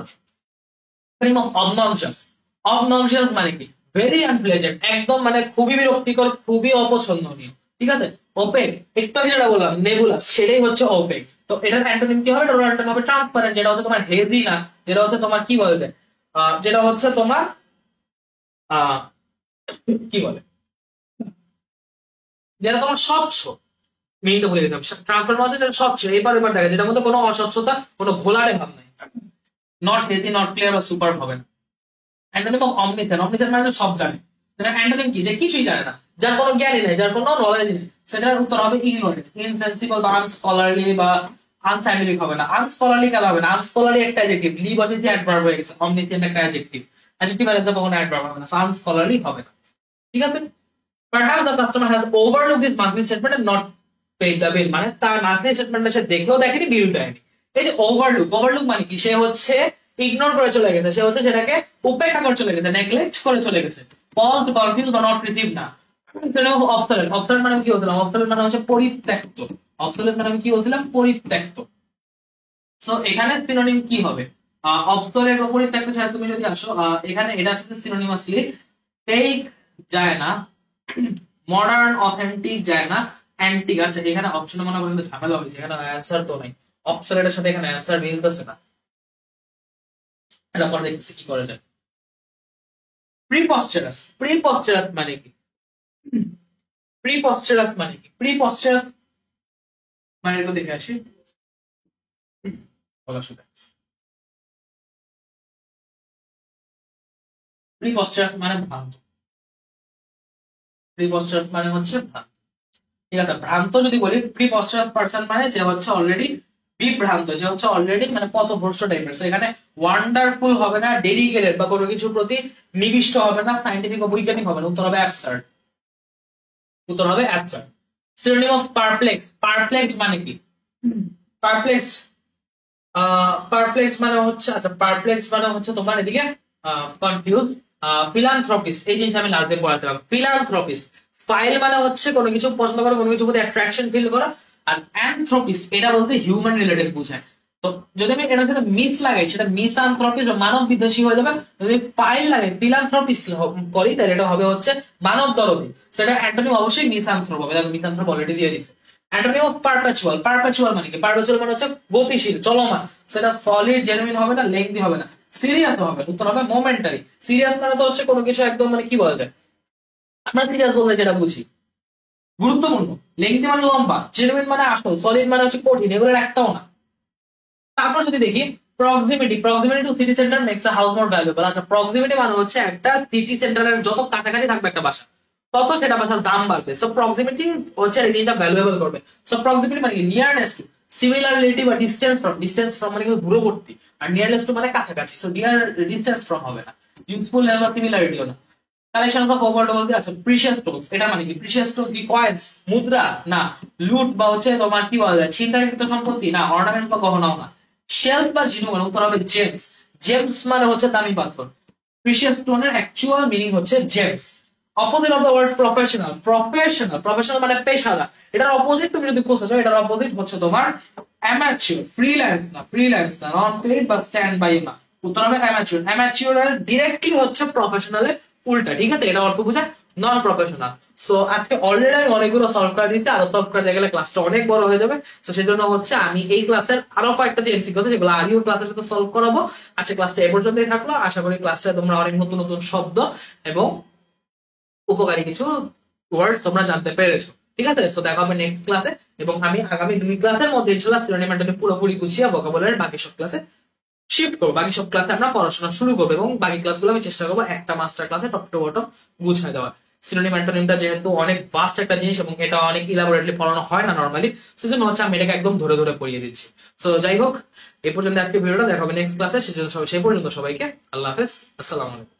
অবনক্সিয়াস। অবনক্সিয়াস মানে কি? ভেরি আনপ্লেজেন্ট, একদম মানে খুবই বিরক্তিকর, খুবই অপছন্দনীয়, ঠিক আছে। ওপেক, একটু আগে যেটা বললাম নেবুলাস, সেটাই হচ্ছে ওপেক। তো এটার অ্যান্টোনিম কি হবে? এটার অ্যান্টোনিম হবে ট্রান্সপারেন্ট, যেটা হচ্ছে তোমার হেজি না, যেটা হচ্ছে তোমার কি বলা যায়, যেটা হচ্ছে তোমার কি বলে, যেটা তোমার স্বচ্ছ। মিনিটে ভুলে গেছিলাম। ট্রান্সপারেন্ট হচ্ছে যেটা স্বচ্ছ, এবার এবার দেখা, যেটার মধ্যে কোনো অস্বচ্ছতা, কোনো ঘোলাটে ভাব নাই। নট হেজি, নট ক্লিয়ার বা সুপার হবে না। Antonym of অমনিসেন্ট। অমনিসেন্ট মানে সব জানে। সেটা অ্যান্টোনিম কি? যে কিছুই জানে না, যার কোনো জ্ঞানই নেই, যার কোনো নলেজ নেই। সেটার উত্তর হবে ইগনোরেন্ট, ইনসেন্সিবল বা আনস্কলারলি বা আনসাইন্টিফিক হবে না। আনস্কলারলি কেন হবে না? আনস্কলারলি একটা অ্যাডজেক্টিভ, লি বসেছে অ্যাডভার্ব হয়ে গেছে। অমনিসেন্ট একটা অ্যাডজেক্টিভ, অ্যাডজেক্টিভ আছে কখনো অ্যাডভার্ব হবে না। আনস্কলারলি হবে না, ঠিক আছে। Perhaps the customer has overlooked this monthly statement and not paid the bill, মানে তার মান্থলি স্টেটমেন্টটা সে দেখেও দেখেনি, বিল দেয়নি। এই যে ওভারলুক, ওভারলুক মানে কি? সে হচ্ছে ইগনোর করে চলে গেছে, সে হচ্ছে সেটাকে উপেক্ষা করে চলে গেছে, নেগলেক্ট করে চলে গেছে। পজড, কনফিউজ বা নট রিসিভ না। অবসলেট, অবসলেট মানে কি বলছিলাম? অবসলেট মানে হচ্ছে পরিত্যক্ত। অবসলেট মানে আমি কি বলছিলাম? পরিত্যক্ত। সো এখানে সিনোনিম কি হবে? অবসলেট বা পরিত্যক্ত ছাড়া তুমি যদি আসো, এখানে এটার সাথে সিনোনিমাসলি ফেক যায় না, মডার্ন অথেন্টিক যায় না, অ্যান্টিক আছে। এখানে অপশনে মনে হয় ঝামেলা হয়েছে, এখানে অ্যান্সার তো নাই, অবসলেটের সাথে এখানে অ্যান্সার মিলতেছে না। এটা পরে দেখতেছি কি করা যায়। প্রিপস্টেরাস, প্রিপস্টেরাস মানে কি? প্রিপস্টেরাস মানে কি? প্রিপস্টেরাস মানে একটু দেখে আসি, বলা শুনে। প্রিপস্টেরাস মানে ভ্রান্ত। প্রিপস্টেরাস মানে হচ্ছে ভ্রান্ত, ঠিক আছে। ভ্রান্ত যদি বলি, প্রিপস্টারাস পারসন মানে যে হচ্ছে অলরেডি বিভ্রান্ত, যে হচ্ছে অলরেডি মানে পথভ্রষ্ট টাইপের। এখানে ওয়ান্ডারফুল হবে না, ডেডিকেটেড বা কোনো কিছুর প্রতি নিবিষ্ট হবে না, সাইন্টিফিক বা বৈজ্ঞানিক হবে না, উত্তর হবে অ্যাবসার্ড। উত্তর হবে absurd. Synonym of perplex. Perplex মানে কি? পারপ্লেক্স, পারপ্লেক্স মানে হচ্ছে, আচ্ছা পারপ্লেক্স মানে হচ্ছে তোমার এদিকে কনফিউজ। ফিলান্থ্রপিস্ট, এই জিনিস আমি লাস্ট দিন পড়াছিলাম। ফিলান্থ্রপিস্ট, ফাইল মানে হচ্ছে কোনো কিছু পছন্দ করা, কোনো কিছুর প্রতি অ্যাট্রাকশন ফিল করা। আর অ্যানথ্রপিস্ট এটা বলতে হিউম্যান রিলেটেড বোঝায়। তো যদি আমি এটার সাথে মিস লাগাই, সেটা মিসআনথ্রপিস্ট বা মানব বিদ্বেষী হয়ে যাবে। যদি ফাইল লাগাই, ফিলান্থ্রপিস্ট করি, তাহলে এটা হবে হচ্ছে মানব দরদী। সেটা অ্যান্টোনিম অবশ্যই মিসআনথ্রপ হবে, দেখো মিসআনথ্রপ অলরেডি দিয়ে দিচ্ছে। Antonym of perpetual. পারপেচুয়াল মানে কি? পারপেচুয়াল মানে হচ্ছে গতিশীল, চলমান। সেটা সলিড, জেনুইন হবে না, লেংথি হবে না, সিরিয়াস হবে। উত্তর হবে মোমেন্টারি। সিরিয়াস মানে তো হচ্ছে কোনো কিছু একদম মানে কি বলা যায়, আমরা সিরিয়াস বলতে যেটা বুঝি গুরুত্বপূর্ণ। লেংথি মানে লম্বা, জেনুইন মানে আসল, সলিড মানে হচ্ছে কঠিন, এগুলোর একটাও না। তারপর যদি দেখি proximity, proximity to city center makes a house more valuable. আচ্ছা প্রক্সিমিটি মানে হচ্ছে একটা সিটি সেন্টারের যত কাছাকাছি থাকবে একটা বাসা, তত সেটা বাসার দাম বাড়বে। সো প্রক্সিমিটি হচ্ছে এই জিনিসটা ভ্যালুয়েবল করবে। সো প্রক্সিমিটি মানে কি? নিয়ারনেস টু, সিমিলারিটি বা ডিসটেন্স ফ্রম। ডিসটেন্স ফ্রম মানে কিন্তু দূরবর্তী, আর নিয়ারনেস টু মানে কাছাকাছি। সো নিয়ার, ডিসটেন্স ফ্রম হবে না, ইউজফুল বা সিমিলারিটিও না। কালেকশনস অফ ওভার বলতে আছে প্রিশিয়াস স্টোনস, এটা মানে কি? প্রিশিয়াস স্টোনস কি কয়েন্স, মুদ্রা না, লুট বা হচ্ছে তোমার কি বলা যায় ছিনতাইকৃত সম্পত্তি না, অর্নামেন্টস বা গহনাও না। শেলফ বা জিনু মানে উত্তর হবে জেমস। জেমস মানে হচ্ছে দামি পাথর। প্রিশিয়াস স্টোনের অ্যাকচুয়াল মিনিং হচ্ছে gems. Opposite of the word professional. Professional, professional মানে পেশাদার। এটার অপোজিট তুমি যদি খুঁজতে চাও, এটার অপোজিট হচ্ছে তোমার অ্যামাচিওর। ফ্রিল্যান্স না, ফ্রিল্যান্স না, নন পেইড বা স্ট্যান্ড বাই না, উত্তর হবে অ্যামাচিওর। অ্যামাচিওর এর ডিরেক্টলি হচ্ছে প্রফেশনালের উল্টা, ঠিক আছে। এটা অর্থ বোঝায় নন প্রফেশনাল। সো আজকে অলরেডি আমি অনেকগুলো সলভ করে দিয়েছি, আরো সলভ করে গেলে ক্লাসটা অনেক বড় হয়ে যাবে। তো সেই জন্য হচ্ছে আমি এই ক্লাসের আরো কয়েকটা যে এমসিকিউ আছে সেগুলো আরিও ক্লাসের সাথে সলভ করাবো। আজকে ক্লাসটা এ পর্যন্তই থাকলো। আশা করি ক্লাসটা তোমরা অনেক নতুন নতুন শব্দ এবং উপকারী কিছু ওয়ার্ডস তোমরা জানতে পেরেছো, ঠিক আছে। তো দেখা হবে নেক্সট ক্লাসে, এবং আমি আগামী 2 ক্লাসের মধ্যে ইনশাআল্লাহ সিনোনিম অ্যান্টোনিম পুরোপুরি গুছিয়ে ভোকাবুলারির বাকি সব ক্লাসে শিফট করবো। বাকি সব ক্লাসে আমরা পড়াশোনা শুরু করবো, এবং বাকি ক্লাসগুলো আমি চেষ্টা করবো একটা মাস্টার ক্লাসে টপ টু বটম গুছিয়ে দেওয়ার। সিনোনিম অ্যান্টোনিমটা যেহেতু অনেক ভাস্ট একটা জিনিস এবং এটা অনেক ইলাবোরেটলি পড়ানো হয় না নরমালি, সেজন্য হচ্ছে আমি এটাকে একদম ধরে ধরে পড়িয়ে দিচ্ছি। সো যাই হোক, এই পর্যন্ত আজকে ভিডিওটা, দেখা হবে নেক্সট ক্লাসে। সেই পর্যন্ত সবাইকে আল্লাহ হাফেজ, আসসালামু আলাইকুম।